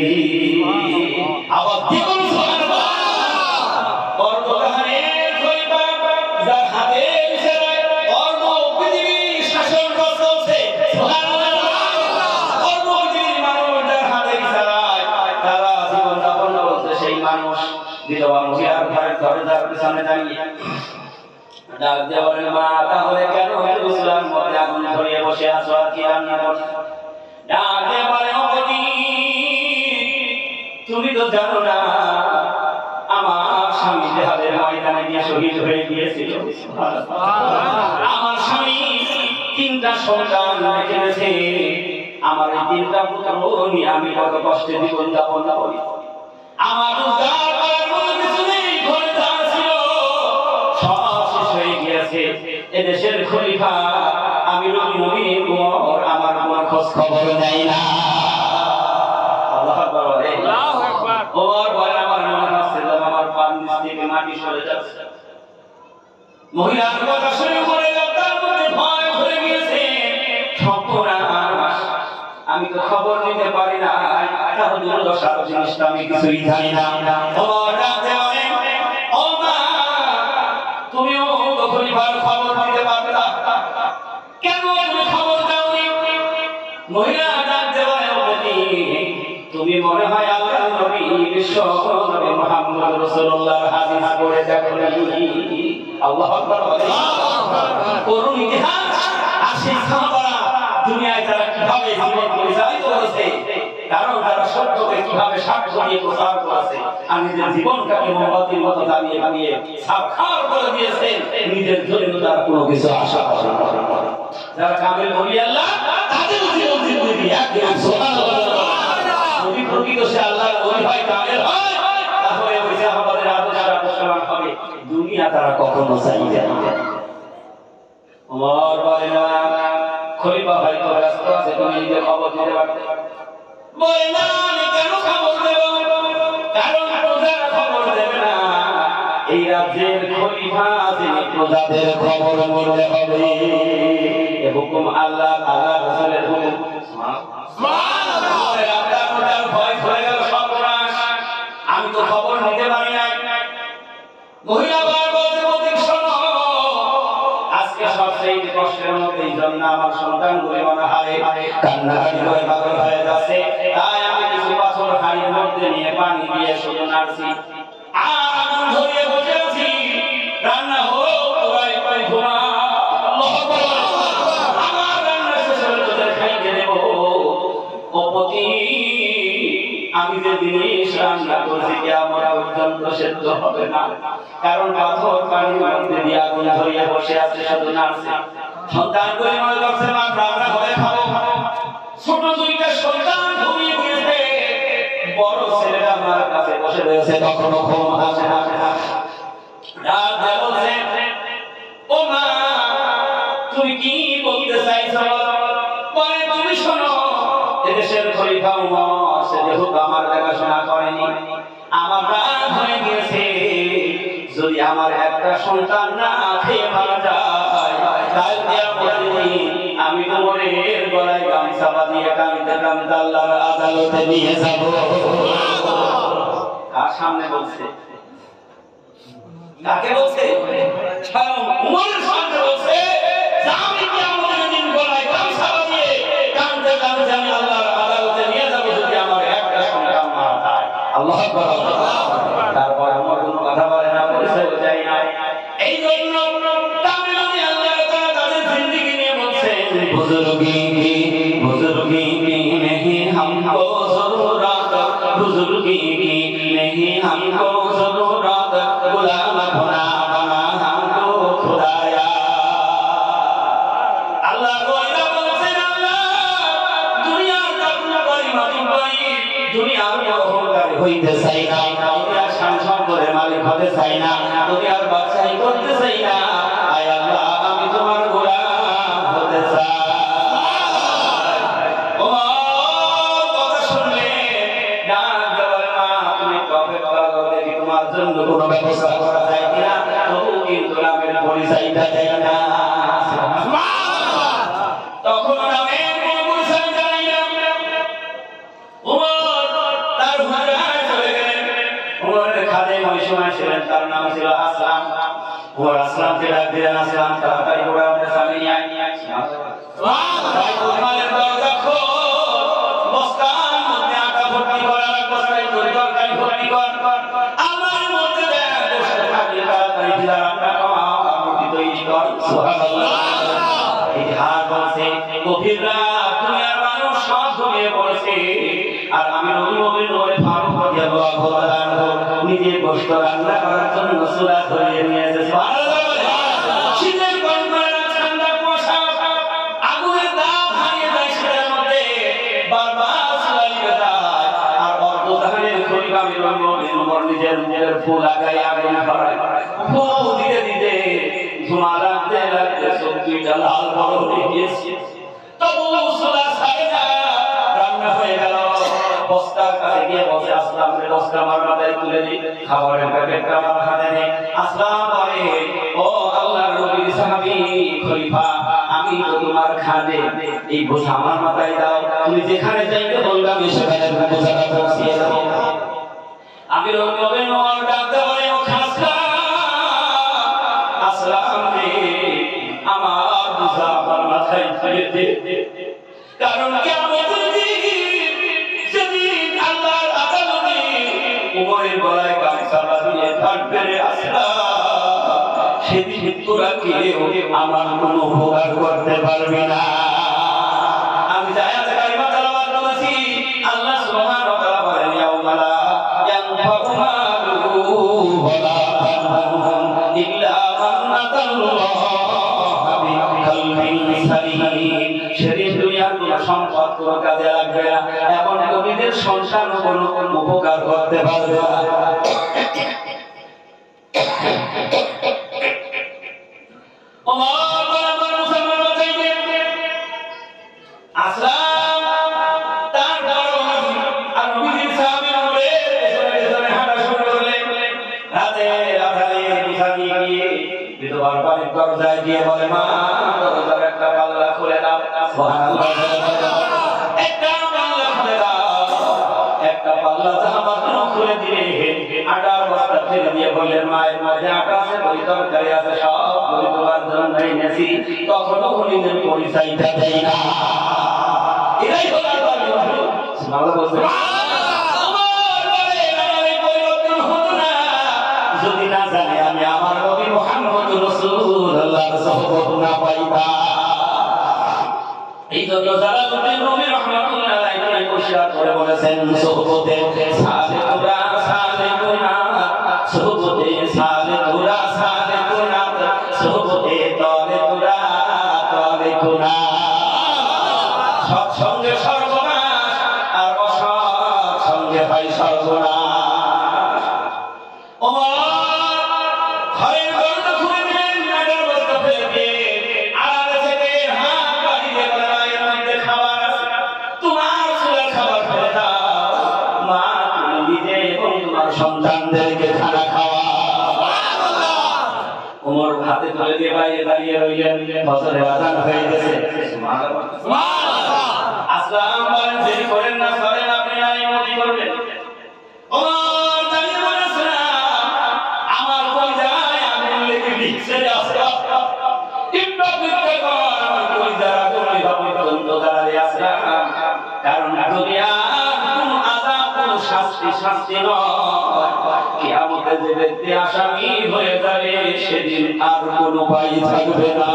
আবার কি করছো? বিধবা মহিলার ঘরের দরজার পিছনে দাঁড়িয়ে ডাক দিয়ে বলেন, মা তাহলে কেন চুলার মধ্যে আগুন ধরিয়ে বসে আছো, আর কি রান্না করছো? ডাক দিয়ে বলেন, তুমি তো জানো না আমার স্বামী জিহাদের ময়দানে গিয়ে শহীদ হয়ে গিয়েছিল। আমার স্বামী 3টা সন্তান রেখেছে, আমার এই 3টা পুত্র নিয়ে আমি কত কষ্টে জীবন যাপন করি। আমার রোজগার করার কোনো কিছু নেই, ঘরে যা ছিল সব শেষ হয়ে গিয়েছে। এদেশের খলিফা আমিরুল মুমিনিন ওমর আমার কোনো খোঁজ খবর নেয় না। আল্লাহু আকবার, আল্লাহু আকবার। ওমর বলে, আমার মনে হচ্ছে যেন আমার পান নিচ থেকে মাটি সরে যাচ্ছে। মহিলার কথা শুনে মরে তার মধ্যে ভয় ধরে গিয়েছে, সর্বনাশ, আমি তো খবর নিতে পারি না, কারণ দুর্দশার জিনিসটা আমি কিছুই জানি না। ওমর ডাকতে বলেন, ও মা, তুমিও তো খলিফার খবর নিতে পারতা, কেন তুমি খবর দাওনি? মহিলা ডাকতে বলে, তুমি মনে হয় আল্লাহর নবী বিশ্ব নবী মুহাম্মদ রাসূলুল্লাহর হাদিস পড়ে দেখনি। আল্লাহু আকবার। করুন ইতিহাস আর সেই সাহাবারা দুনিয়ায় তারা কিভাবে জীবন পরিচালিত করেছে, কারণ তারা সত্যকে কিভাবে সাক্ষ্য দিয়ে প্রচার করেছে আর নিজের জীবনটাকে মোমবাতির মতো জ্বালিয়ে জ্বালিয়ে সাক্ষাৎ করে দিয়েছে। নিজের জন্য তারা কোনো কিছু আশা করে না। যারা কামেল ওলি আল্লাহ তাদের জীবন জিন্দেগি একদম সুবহানাল্লাহ। যদি প্রকৃত সে আল্লাহর ওলি হয়, কামেল হয়, তাহলে ওই যে আমাদের আদর্শবান হবে, দুনিয়া তারা কখনো চাইবে না। ওমর বলে না, খলিফা হয়তো ব্যস্ত আছে, তুমি নিজে খবর দিতে পারতে। বলে না, আমি কেন খবর দেব? কারণ প্রজারা খবর দেবে না। এই রাজ্যের খলিফা যিনি, প্রজাদের খবর নিতে হবে। এ হুকুম আল্লাহ, আল্লাহ রাসূলের হুকুম। সুবহানাল্লাহ। আপনার প্রজার ভয় হয়ে গেল সর্বনাশ, আমি তো খবর নিতে পারি নাই। মহিলা বার বলতে বলতে শোনো, আজকে সবচেয়ে কষ্টের মধ্যে এই জন্য আমার সন্তান গুলি মনে হয় কান্নাকাটি করে পাগল হয়ে যাচ্ছে। তাই আমি কিছু পাথর হাড়ির মধ্যে নিয়ে পানি দিয়ে শুধু নাড়ছি আর আগুন ধরিয়ে বসে আছি। রান্না হোক, তোরাই পাই ঘুমা। আল্লাহু আকবার। আমার রান্না শেষ হলে তোদের খাইতে দেব। অপতি, আমি যে জিনিস রান্না করছি কিয়ামত পর্যন্ত সেদ্ধ হবে না, কারণ পাথর পানির মধ্যে দিয়ে আগুন ধরিয়ে বসে আছে, শুধু নাড়ছে। সন্তান করে মনে করছে মা রান্না হয়ে খাবো। ছোট দুইটা সন্তান ঘুমিয়ে গিয়েছে, বড় ছেলেরা আমার কাছে বসে রয়েছে, কখনো ঘুম আসে না। রাত বলছে, ও মা তুমি কি বলতে চাইছো? বলে, তুমি শোনো, এদেশের খলিফা ওমর সে যেহেতু আমার দেখাশোনা করেনি, আমার রাত হয়ে গেছে। যদি আমার একটা সন্তান না খেয়ে মারা যায়, কাল কিয়ামতের দিন আমি ওমরের গলায় গামছা বাঁধিয়ে কাঁদতে কাঁদতে আল্লাহর আদালতে নিয়ে যাব। কার সামনে বলছে? কাকে বলছে? স্বয়ং ওমরের সামনে বলছে, আমি কিয়ামতের দিন গলায় গামছা বাঁধিয়ে কাঁদতে কাঁদতে আমি আল্লাহর আদালতে নিয়ে যাব যদি আমার একটা সন্তান মারা যায়। আল্লাহু আকবার। তারপর আমার কোনো কথা বলে না, পরিচয় চাই না। এই জন্য তামিলনাড়ু আল্লাহ তাআলা তাদের জিন্দেগি নিয়ে বলছেন, বুজুর্গি কি নেহি হামকো জরুরত, বুজুর্গি কি নেহি হামকো জরুরত, গুলাম খোদা বানা হামকো খুদায়া। আল্লাহ কইরা বলছেন, আল্লাহ দুনিয়ার কারণে মালিক ভাই, দুনিয়ার অহংকারী হইতে চাই না, দুনিয়ার শান সম্পদের মালিক হতে চাই না, দুনিয়ার বাদশাহী করতে চাই না। আয় আল্লাহ, আমি তোমার গোলাম হতে চাই। ওমর কথা শুনলে ডাক দেওয়ার মা, তুমি কবে বলো দেখি তোমার জন্য কোনো ব্যবস্থা করা যায় কিনা। তবু কিন্তু নামের পরিচয়টা দেয় না। তখন নামের কোনো পরিচয় জানাই না। ওমর তার হুজরায় চলে গেলেন। ওমরের খাদেম ওই সময় ছিলেন, তার নাম ছিল আসলাম। ওমর আসলামকে ডাক দিলেন, আসলাম তাড়াতাড়ি করে আমাদের সামনে নিয়ে আয়। ওমরের দরজা খোল, বস্তার মধ্যে আটা ভর্তি কর, আর বস্তায় তরকারি ভর্তি কর, আমার মধ্যে দেখ বসে থাকলে তাড়াতাড়ি দিলা রান্না কর, রুটি তৈরি কর। সুবহানাল্লাহ। ইতিহাস বলছে গভীর রাত, দুনিয়ার মানুষ সব ঘুমিয়ে পড়েছে, আর আমি নবী নূরে ফারুক রাদিয়াল্লাহু তাআলা নিজে গোশত রান্না করার জন্য চুলা ধরিয়ে নিয়েছে। সুবহানাল্লাহ। শীতের কনকনে ঠান্ডা কুয়াশা, আগুনের দাগ হারিয়ে যায় শীতের মধ্যে, বারবার চুলা নিভে যায়, আর অর্ধধানের খলিফা আমিরুল মুমিনিন ওমর নিজের মুখের ফুল লাগায় আগুন ধরায়। ফু দিতে দিতে ধোঁয়া লাগতে লাগতে চোখ দুইটা লাল বড় হয়ে গিয়েছে। তবু চুলা ছাড়ে না, রান্না হয়ে গেল। বস্তার কাছে গিয়ে বসে আসলাম, বস্তা আমার মাথায় তুলে দিই, খাবারের প্যাকেটটা আমার হাতে নেই। আসলাম বলে, ও আল্লাহর নবীর সাহাবী খলিফা, আমি তো তোমার খাদেম, এই বোঝা আমার মাথায় দাও, তুমি যেখানে যাইতে বলবে আমি সেখানে বোঝাটা পৌঁছিয়ে দেব। আমি রকমের নর ডাকতে বলে, ও খাসা আসলাম রে, আমার বোঝা আমার মাথায় তুলে দে, কারণ কিয়ামতের দিন যেদিন আল্লাহর আদালতে ওমরের গলায় গামছা বাঁধিয়ে থাকবে রে আসলাম, সেদিন তোরা কেউ আমার কোনো উপকার করতে পারবি না। আমি যাই ওয়ালা তানহুম ইল্লা মান আতাল্লাহ বিকলবিন সালিম। সেদিন দুনিয়ার কোনো সম্পদ কোনো কাজে লাগবে না, এমন নবীদের সন্তান কোনো উপকার করতে পারবে না। দরজায় গিয়ে বলে, মা দরজার একটা পাল্লা খুলে দাও, সুবহানাল্লাহ, একটা পাল্লা খুলে দাও। একটা পাল্লা জামার খুলে দিলে আটার বস্তা ফেলে দিয়ে বললেন, মায়ের মাঝে আটা আছে, ওই তরকারি আছে, সব বলি তোমার জন্য এনেছি। তখনও নিজের পরিচয়টা দেয় না। এরাই হলো সুবহানাল্লাহ বলছেন। যদি না জানি আমি আমার নবী মুহাম্মদ রাসূলুল্লাহর সুহবত না পাইবা। এই জন্য জালালউদ্দিন রুমি রাহমাতুল্লাহ আলাইহি পরিষ্কার করে বলেছেন, সুহবতে সালেকুরা সালেকুনা, সুহবতে সালেকুরা সালেকুনা, সুহবতে তলেকুরা তলেকুনা। সৎসঙ্গে সর্বনাশ আর অসৎ সঙ্গে হয় সর্বনাশ। সন্তানদেরকে খানা খাওয়া। ওমর হাতে তুলে দিয়ে বাইরে দাঁড়িয়ে রইলেন, ফজরের আযান হয়ে গেছে। সুবহানাল্লাহ। আসলাম বলেন, দেরি করেন না, চলেন, আপনি ইমামতি করবেন। ওমর দাঁড়িয়ে বলেছেন, আমার কলিজায় আগুন লেগে দিচ্ছে, আসলাম ইবনে বিক্রে কর, আমার কলিজার আগুন লেগে পর্যন্ত দাঁড়িয়ে আসলাম। কারণ দুনিয়ার কোনো আযাব, কোনো শাস্তি নয়। কিয়ামতে যে ব্যক্তি আসামি হয়ে যাবে, সেদিন আর কোনো উপায় থাকবে না।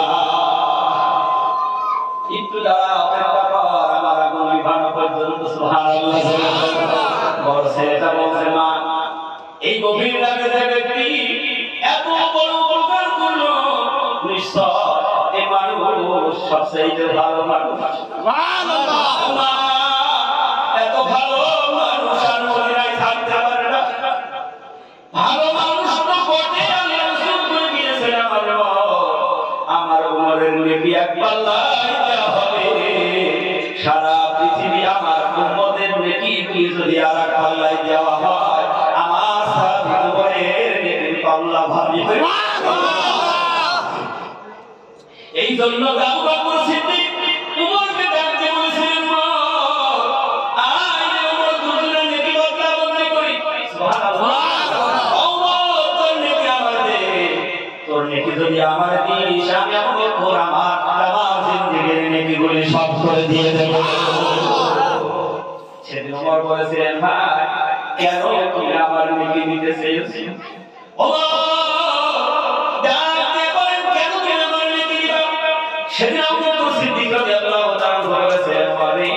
একটু দাঁড়া, অপেক্ষা কর, আমার আগুন নিভানো পর্যন্ত। সুবহানাল্লাহ। বড় ছেলেটা বলছে, মা এই গভীর রাতে যে ব্যক্তি এত বড় উপকার করলো, নিশ্চয় এই মানুষ সবচেয়ে ভালো মানুষ। সুবহানাল্লাহ। এত ভালো মানুষ আর মদিনায় থাকতে পারে না। ভালো মানুষ তো বটে, আল্লাহ রাসূল করে গিয়েছেন আমার উমরের নেকি এক পাল্লায় দেওয়া হবে। সারা পৃথিবী আমার উম্মতের নেকি যদি আর এক পাল্লায় দেওয়া হয়, আমার সাথী উমরের নেকির পাল্লা ভারী হবে। এই জন্য আবু বকর সিদ্দিক উমরকে ডাকতে বলেছিলেন, যদি আমার দিস, আমি আবু বকর আমার তামাম জিন্দেগির নেকিগুলি সব করে দিয়ে দেব। সেদিন ওমর বলেছিলেন, ভাই কেন তুমি আমার নেকি নিতে চেয়েছো? ওমর ডাকতে বলেন, কেন তুমি আমার নেকি নিবা? সেদিন আবু বকর সিদ্দিক রাদিয়াল্লাহু তাআলা বলেছেন, আরে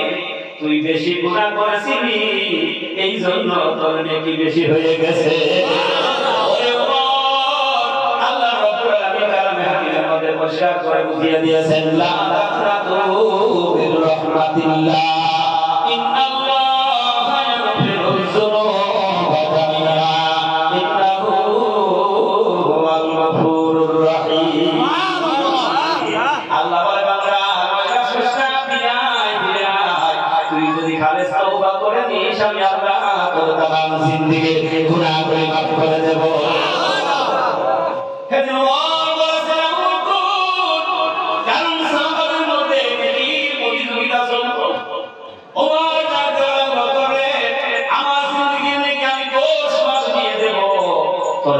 তুই বেশি গুনাহ করেছিলি, এই জন্য তোর নেকি বেশি হয়ে গেছে। পরিষ্কার করে বুঝিয়ে দিয়েছেন, লা তাকনাতু মির রাহমাতিল্লাহ, ইন্নাল্লাহা ইয়াগফিরুয যুনুবা জামিআ, ইন্নাহু হুয়াল গফুরুর রাহিম। আল্লাহ বলে, বান্দা ময়দা সৃষ্টি বিনায় বিনায় তুই যদি খালেস তওবা করে নিস, আমি আল্লাহ তোর তামাম জিন্দেগির গুনাহগুলি মাফ করে দেব।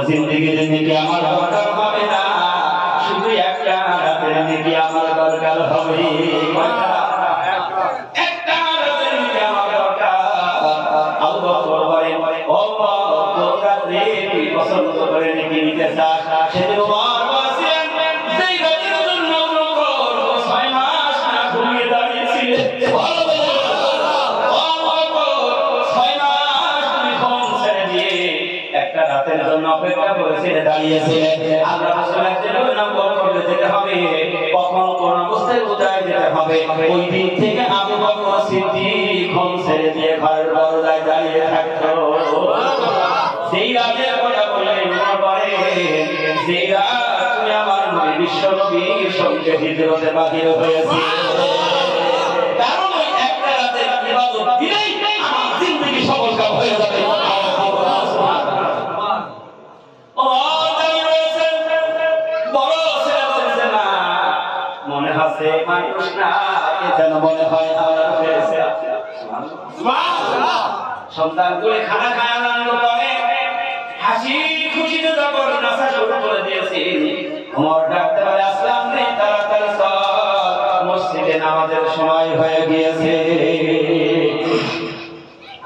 জিন্দেগির নেকি আমার দরকার হবে না, শুধু একটা রাতের নেকি আমার দরকার হবে। একটা রাতের নেকি আমার দরকার। আবু বকর বলেন, ও তোর রাতে তুই পছন্দ করে নেকি নিতে চাস? সেদিন ওমর বলেছেন, যেই রাতের জন্য বকর 6 মাস না ঘুমিয়ে দাঁড়িয়েছিলেন, একটা রাতে রাতের জন্য অপেক্ষা করেছিলেন, দাঁড়িয়েছিলেন। আল্লাহ রাসূল একজন নাম বলতে যেতে হবে, কখন কোন অবস্থায় কোথায় যেতে হবে। ওই দিন থেকে আবু বকর সিদ্দিক ঘুম ছেড়ে দিয়ে ঘরের দরজায় দাঁড়িয়ে থাকতো। সেই রাতের কথা বললেন পরে, সেই রাত তুমি আমার নবী বিশ্ব নবীর সঙ্গে হিজরতে বাহির হয়েছে। কারণ ওই একটা রাতের ইবাদত দিলেই আমার জিন্দেগি সফল কাম হয়ে যাবে। মনে আছে মানুষ না, যেন মনে হয় আল্লাহ হয়েছে। সন্তানগুলি খানা খায় আনন্দ করে, হাসি খুশিতে যখন নাচা শুরু করে দিয়েছে, ওমর ডাকতে বলে আসলাম নেই, তাড়াতাড়ি চল, মসজিদে নামাজের সময় হয়ে গিয়েছে।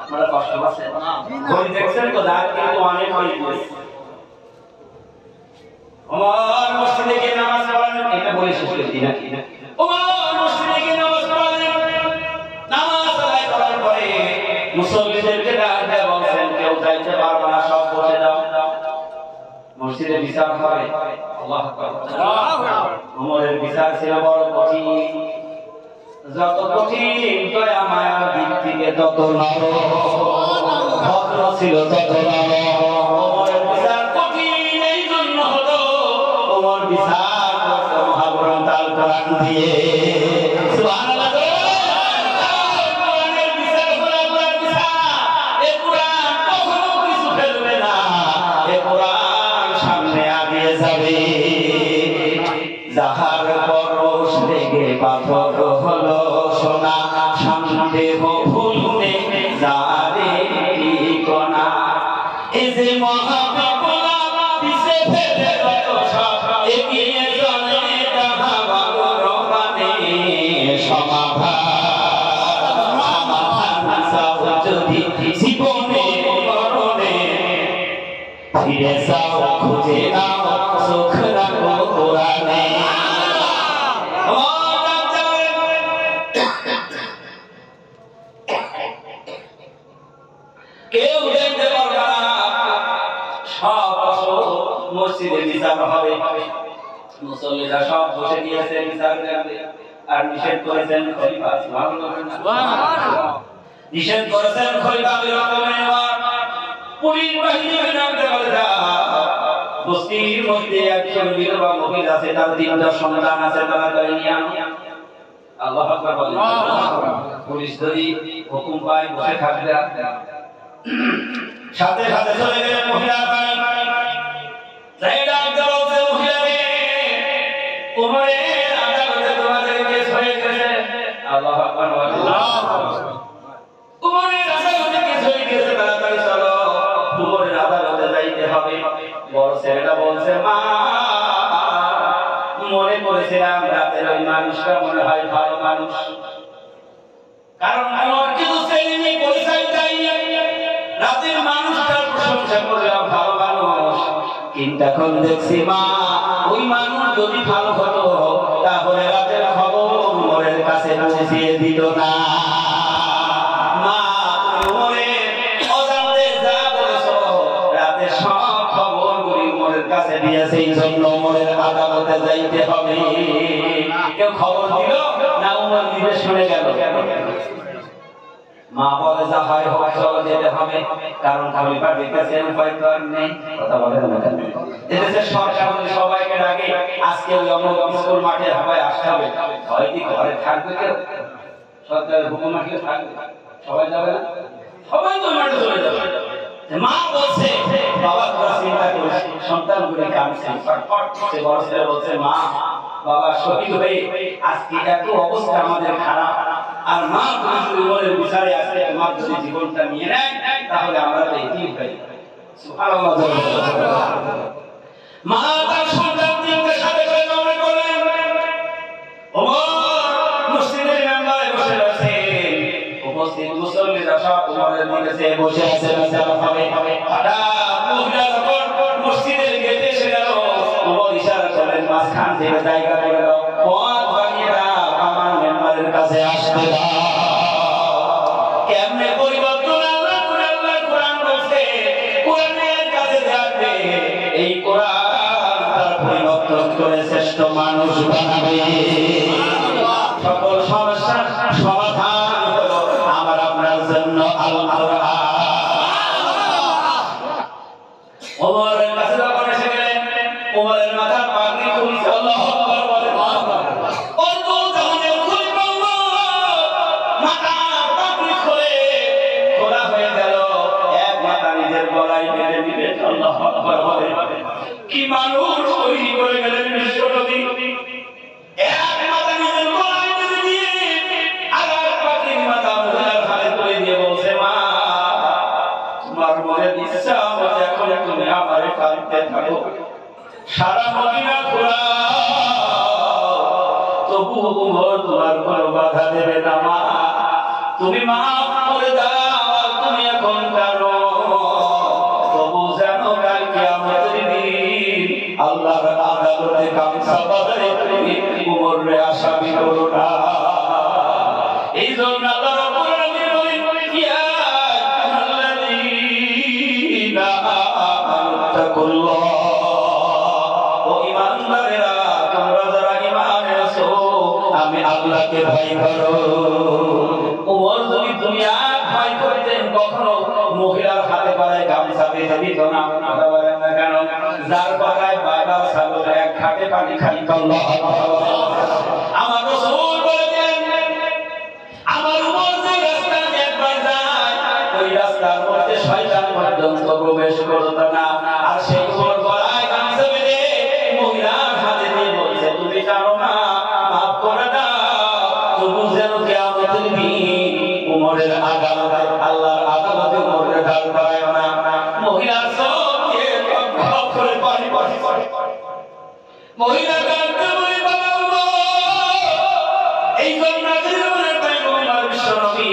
আপনারা কষ্ট পাচ্ছেন? ঘড়ি দেখছেন তো, রাত কিন্তু অনেক হয়ে গিয়েছে। ওমর মসজিদে গিয়ে নামাজ পড়ালেন, এটা বলে শেষ করে দিই নাকি? ওমর মসজিদে গিয়ে নামাজ পড়ালেন, নামাজ আদায় করার পরে মুসল্লিদেরকে ডাক দিয়ে বলছেন, কেউ যাইতে পারবে না, সব বসে যাও, মসজিদে বিচার হবে। আল্লাহু আকবার। ওমরের বিচার ছিল বড় কঠিন, যত কঠিন দয়া মায়ার দিক থেকে তত নরম, ভদ্র ছিল তত নরম। ওমরের বিচার কঠিন এই জন্য হলো, ওমর বিচার করতে মহাগ্রন্থ আল কোরআন দিয়ে। সুবহানাল্লাহ। কোরআনের বিচার হলো আল্লাহর বিচার। এই কোরআন কখনো কিছু ফেলবে না, এই কোরআন সামনে আগিয়ে যাবে। যাহার পরশ লেগে পাথর হলো সোনা, সামনে ভুলবে যারে ঠিকানা। এই যে মহাবিপলা পিছে ফেলে কত সব, এগিয়ে চলে তাহা বাবুর পানে। সমাধান চাও যদি জীবনে মরণে, ফিরে যাও খুঁজে নাও সুখ রাখো কোরআনে। কেউ দেখতে পারবে না, সব মসজিদে বিচার হবে। মুসল্লিরা সব বসে গিয়েছে বিচার করতে, আর নিষেধ করেছেন খলিফা। সুবহানাল্লাহ। নিষেধ করেছেন খলিফা পুলিশ বাহিনী নামতে বলে, বস্তির মধ্যে একজন বিধবা মহিলা আছে, তার 3টা সন্তান আছে, তারা নিয়ে আল্লাহু আকবার বলেন। পুলিশ যদি হুকুম পায় বসে থাকবে, সাথে সাথে চলে গেলেন মহিলার বাড়ি। যাই ডাক দেওয়া হচ্ছে, মহিলাকে উমরের আদালতে তোমাদের কেস হয়ে গেছে। আল্লাহু আকবার বলেন। উমরের আদালতে কেস হয়ে গেছে, তাড়াতাড়ি চলো, উমরের আদালতে যাইতে হবে। বড় ছেলেটা বলছে, মা মনে করেছিলাম রাতের ওই মানুষটা মনে হয় ভালো মানুষ, কারণ আমার কিছু ছেলে নেই, পরিচয় চাই, রাতের মানুষটার প্রশংসা করলাম ভালো মানুষ, কিন্তু এখন দেখছি মা ওই মানুষ যদি ভালো হতো তাহলে রাতের খবর উমরের কাছে পৌঁছিয়ে দিত না। মা উমরের অজান্তে যা বলেছো, রাতের সব খবরগুলি উমরের কাছে দিয়েছে, এই জন্য উমরের আদালতে যাইতে হবে। কেউ খবর দিল না, উমর নিজে শুনে গেল। মা বলে যা হয় হোক, চলো যেতে হবে, কারণ খলিফা ডেকেছেন, উপায় তো আর নেই। কথা বলে না, এদেশে সরকার সবাইকে ডাকে, আজকে ওই অমুক স্কুল মাঠের হাওয়ায় আসতে হবে, হয়তো ঘরে থাকবে কেউ, সরকারের হুকুম মাঠে থাকবে, সবাই যাবে না, সবাই তো মাঠে চলে যাবে। মা বলছে, বাবা তোরা চিন্তা করিস, সন্তানগুলি কাঁদছে, সে বড় ছেলে বলছে, মা বাবা শহীদ হয়ে আজকে এত অবস্থা আমাদের খারাপ, আর মা তুমি যদি উমরের বিচারে আসে, তোমার যদি জীবনটা নিয়ে নেয় তাহলে আমরা তো এতিম হয়ে যাব। সুবহানাল্লাহ। মা তার সন্তানকে সাথে করে রওনা করলেন। ওমর মসজিদের মেম্বারে বসে আছে, উপস্থিত মুসল্লিরা সব উমরের দিকে বসে আছে, বিচার হবে। হঠাৎ মহিলা যখন মসজিদের গেটে এসে গেল, ওমর ইশারা করলেন, মাঝখান থেকে জায়গা করে দাও, পথ বানিয়ে দাও, আমার মেম্বারের কাছে আসতে দাও। কেমনে পরিবর্তন! আল্লাহ কোরআন বলছে, কোরআনের কাছে যাবে মানুষ বানাবে। সকল সমস্যার সমাধান হলো আমার আপনার জন্য আল্লাহ। ওমরের কাছে যখন এসে গেলেন, ওমরের মাথার পাগড়ি খুলছে, আল্লাহু আকবার বলেন। অল্প জামানের খলিফা মাথার পাগড়ি খোলা হয়ে গেল, এক মাথা নিজের গলায় বেঁধে দিলেন, আল্লাহু আকবার বলেন। কি মানুষ তৈরি করে গেলেন বিশ্বনবী। এক মাথা নিজের গলায় বেঁধে দিয়ে আরেক পাগড়ির মাথা মহিলার হাতে তুলে দিয়ে বলছে, মা তোমার মনে ইচ্ছা মতো এখন তুমি আমারে কাঁদতে থাকো, সারা মদিনা ঘোরা, তবু উমর তোমার কোনো বাধা দেবে না। মা তুমি মাফ করে দাও, তুমি এখন কাঁদো, তবু যেন কাল কিয়ামতের দিন আল্লাহর আদালতে কামসা বাঁধে তুমি উমরে আসামি করো না। এই জন্য আল্লাহ রাব্বুল আলামিন বলেন, ইয়া আল্লাযীনা আমানু তাকুল্লাহ, ও ঈমানদারেরা তোমরা যারা ঈমান এনেছো আমি আল্লাহকে ভয় করো। ওমর যদি দুনিয়া ভয় করতেন কখনো মহিলার হাতে পায়ে গামছা বেঁধে দিত না। কথা বলেন না কেন? যার পায়ে বাবা ছাগল এক ঘাটে পানি খাইত। আল্লাহু আকবার। আমার রাসূল বলেন, আমার উপর যে রাস্তা একবার যায় ওই রাস্তার মধ্যে শয়তান পর্যন্ত প্রবেশ করত না। আর সেই উপর গলায় গামছা বেঁধে মহিলার হাতে দিয়ে বলছে, তুমি জানো না, মাফ করে দাও, তবু যেন কিয়ামতের দিন উমরের আদালতে আল্লাহর আদালতে উমরের দাঁড় করায় না। মহিলার চোখ দিয়ে টপ করে পানি পড়ে। মহিলা কাঁদতে বলে, বাবা এই জন্য জীবনের পয়গম্বর বিশ্বনবী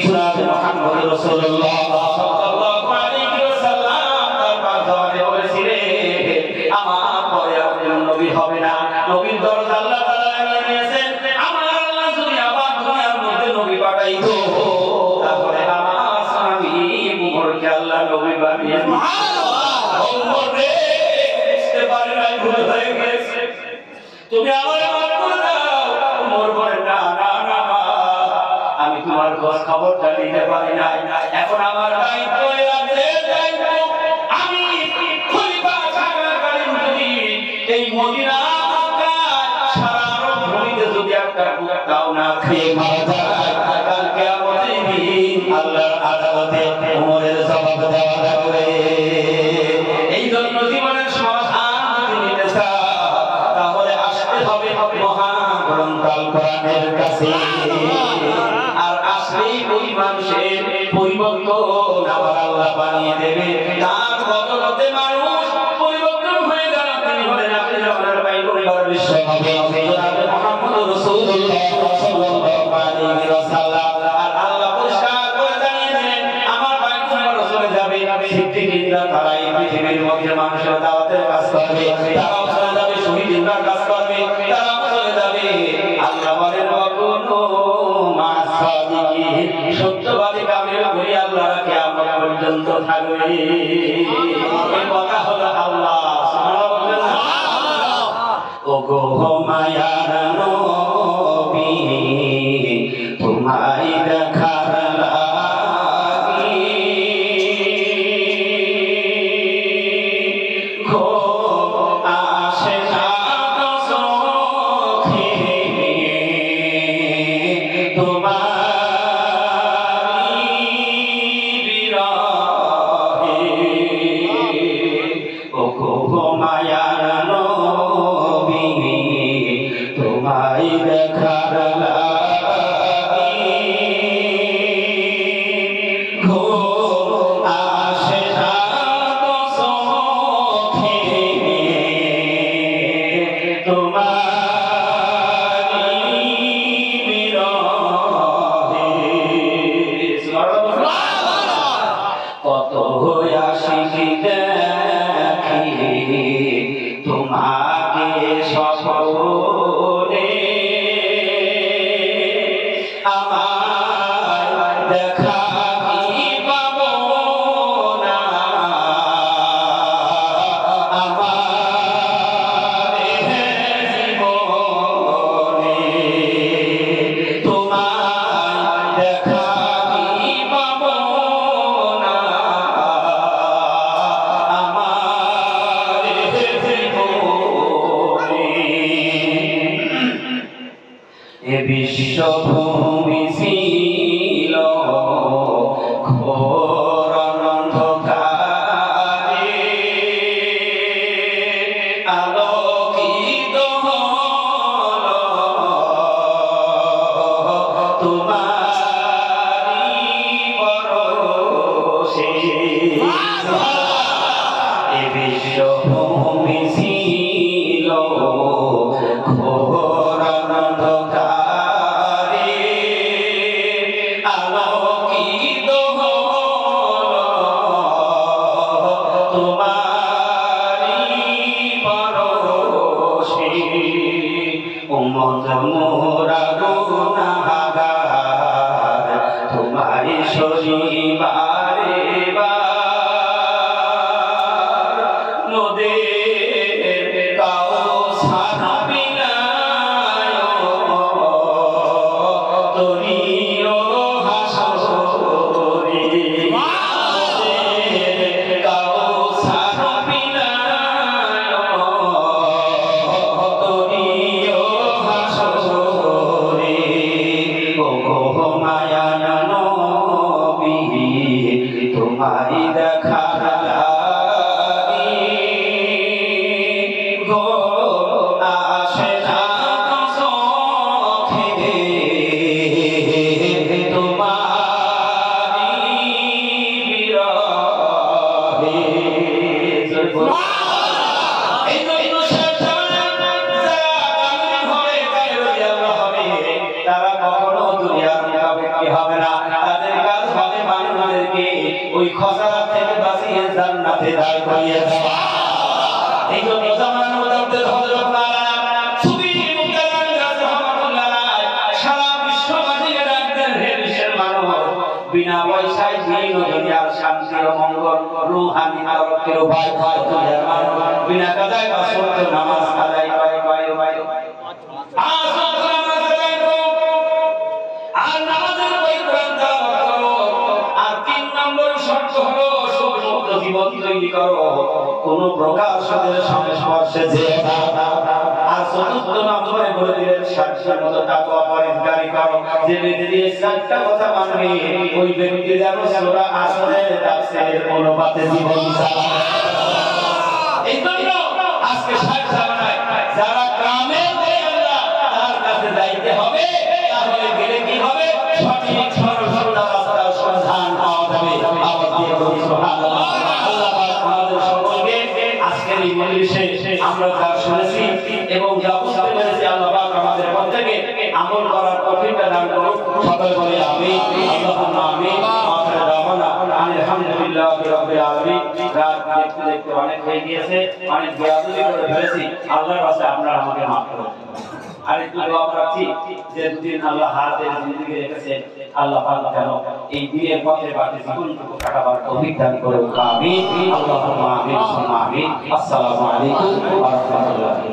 জনাব মুহাম্মদ রাসূলুল্লাহ সাল্লাল্লাহু আলাইহি ওয়াসাল্লাম তার পাঁচজনে বলেছিলেন, আমার পরে আর নবী হবে না। নবীর দরজা আল্লাহ তাআলা লাগিয়ে দিয়েছেন। আমার আল্লাহ যদি আবার দুনিয়ার মধ্যে নবী পাঠাইতো তাহলে আমার স্বামী উমরকে আল্লাহ নবী বানিয়ে দিতেন। সুবহানাল্লাহ। উমর রে বুঝতে পারে নাই, ভুল হয়ে গেছে, তুমি আমার মাফ করে দাও। উমর বলে, না না না, আমি তোমার খোঁজ খবরটা নিতে পারি না, এখন আমার দায়িত্ব আছে, আমি খলিফা থাকাকালীন যদি এই মদিনা সারা আরব ভূমিতে যদি একটা কুত্তাও না খেয়ে মারা যায়, কাল কিয়ামতের দিন আল্লাহর আদালতে উমরের জবাব দেওয়া লাগবে। এই জন্য জীবনের সমাধান যদি নিতে চাও তাহলে আসতে হবে মহান গ্রন্থ আল কোরআনের কাছে। আর আসলেই ওই মানুষের পরিবর্তন আমার আল্লাহ বানিয়ে দেবে। তার বদলতে মানুষ পরিবর্তন হয়ে গেল। তিনি হলেন আখির জামানার পয়গম্বর বিশ্বনবী জনাব মুহাম্মদ রাসূলুল্লাহ সাল্লাল্লাহু আলাইহি ওয়াসাল্লাম। আর আল্লাহ পরিষ্কার করে জানিয়ে দিলেন, আমার পয়গম্বর চলে যাবে, সিদ্দিকীনরা তারা এই পৃথিবীর মধ্যে মানুষের দাওয়াতের কাজ করবে, তারাও চলে যাবে, শহীদরা কাজ করবে, তারাও চলে যাবে। আল্লাহ বলেন, ওয়াকুনু মা'আস-সাদিকিন, সত্যবাদী কামেল করে আল্লাহ কিয়ামত পর্যন্ত থাকবে। এই কথা হলো আল্লাহ। সুবহানাল্লাহ বলবেন না? ওগো মায়ার নবী তোমায় দেখার লাগি ঘুম আসে না চোখে, তোমারি বিরহে। ওগো মায়ার নবী তোমায় দেখার লাগি ঘুম আসে না চোখে, তোমারি বিরহে। কত আশিকি দেখি তোমাকে স্বপ্নে, আমার দেখা কি পাবো না, আমার জীবনে বিশ্বভূমি ছিল ঘোর অন্ধকারে, আলোকিত হলো তোমারি পরশে। এই বিশ্বভূমি ছিল ঘোর অন্ধকারে, আলোকিত হলো তোমারি পরশে। উম্মত মোরা গুনাহগার তোমারি শরীবারে মোদের কাউসার বিলায় তরিও হাসরে। মোদের কাউসার বিলায় তরিও হাসরে। ওগো মায়া নবী তোমারি দেখা ওই খসড়া থেকে বাঁচিয়ে জান্নাতে দাঁড় করিয়ে দেওয়া। এই জন্য জামানার মধ্যে হযরত মাওলানা সুফি মুক্তাদার কাছে রহমাতুল্লাহ আলাইহি সারা বিশ্ববাসীকে ডাকতেন, হে বিশ্বের মানুষ, বিনা পয়সায় দিন ও দুনিয়ার শান্তি ও মঙ্গল রূহানি তরক্কের উপায় হয় দুনিয়ার মানুষ বিনা কাদায় বা সত্য নামাজ আদায় করে। আর নামাজের ওই কোরআন তেলাওয়াত করো। আর 3 নম্বর শর্ত হলো সুবিশুদ্ধ জীবন তৈরি করো, কোন প্রকার সুদের সংস্পর্শে যেও না। আর ৪র্থ নম্বরে বলে দিলেন সাক্ষীর মতো তাকওয়া পরহেজগারি করো। যে ব্যক্তি এই 4টা কথা মানবে ওই ব্যক্তি যেন সূরা আসরের তাফসীরের অনুপাতে জীবন চালায়। এই জন্য আজকে ষাট জামানায় যারা গ্রামে আল্লাহ তার কাছে যাইতে হবে, তাহলে গেলে কি হবে? সঠিক সরল রাস্তার সন্ধান পাওয়া যাবে। আওয়াজ দিয়ে বলি সুবহানাল্লাহ। আল্লাহ পাক আমাদের সকলকে আজকের এই মজলিসে আমরা যা শুনেছি এবং যা বুঝতে পেরেছি, আল্লাহ পাক আমাদের প্রত্যেককে আমল করার তৌফিকটা দান করুন। সকলে বলি আমিন। আল্লাহুম্মা আমিন। আখির দাওয়ানা আলহামদুলিল্লাহি রাব্বিল আলামিন। রাত দেখতে দেখতে অনেক হয়ে গিয়েছে, অনেক বেয়াদবি করে ফেলেছি। আল্লাহর কাছে আপনারা আমাকে মাফ করুন। আর একটু দোয়া করছি যে দুদিন আল্লাহ হাতে জিন্দেগি রেখেছেন, আল্লাহ পাক যেন এই দিনের পথে বাকি জীবনটুকু কাটাবার তৌফিক দান করুন। আমিন। আল্লাহুম্মা আমিন। আসসালামু আলাইকুম ওয়া রাহমাতুল্লাহি।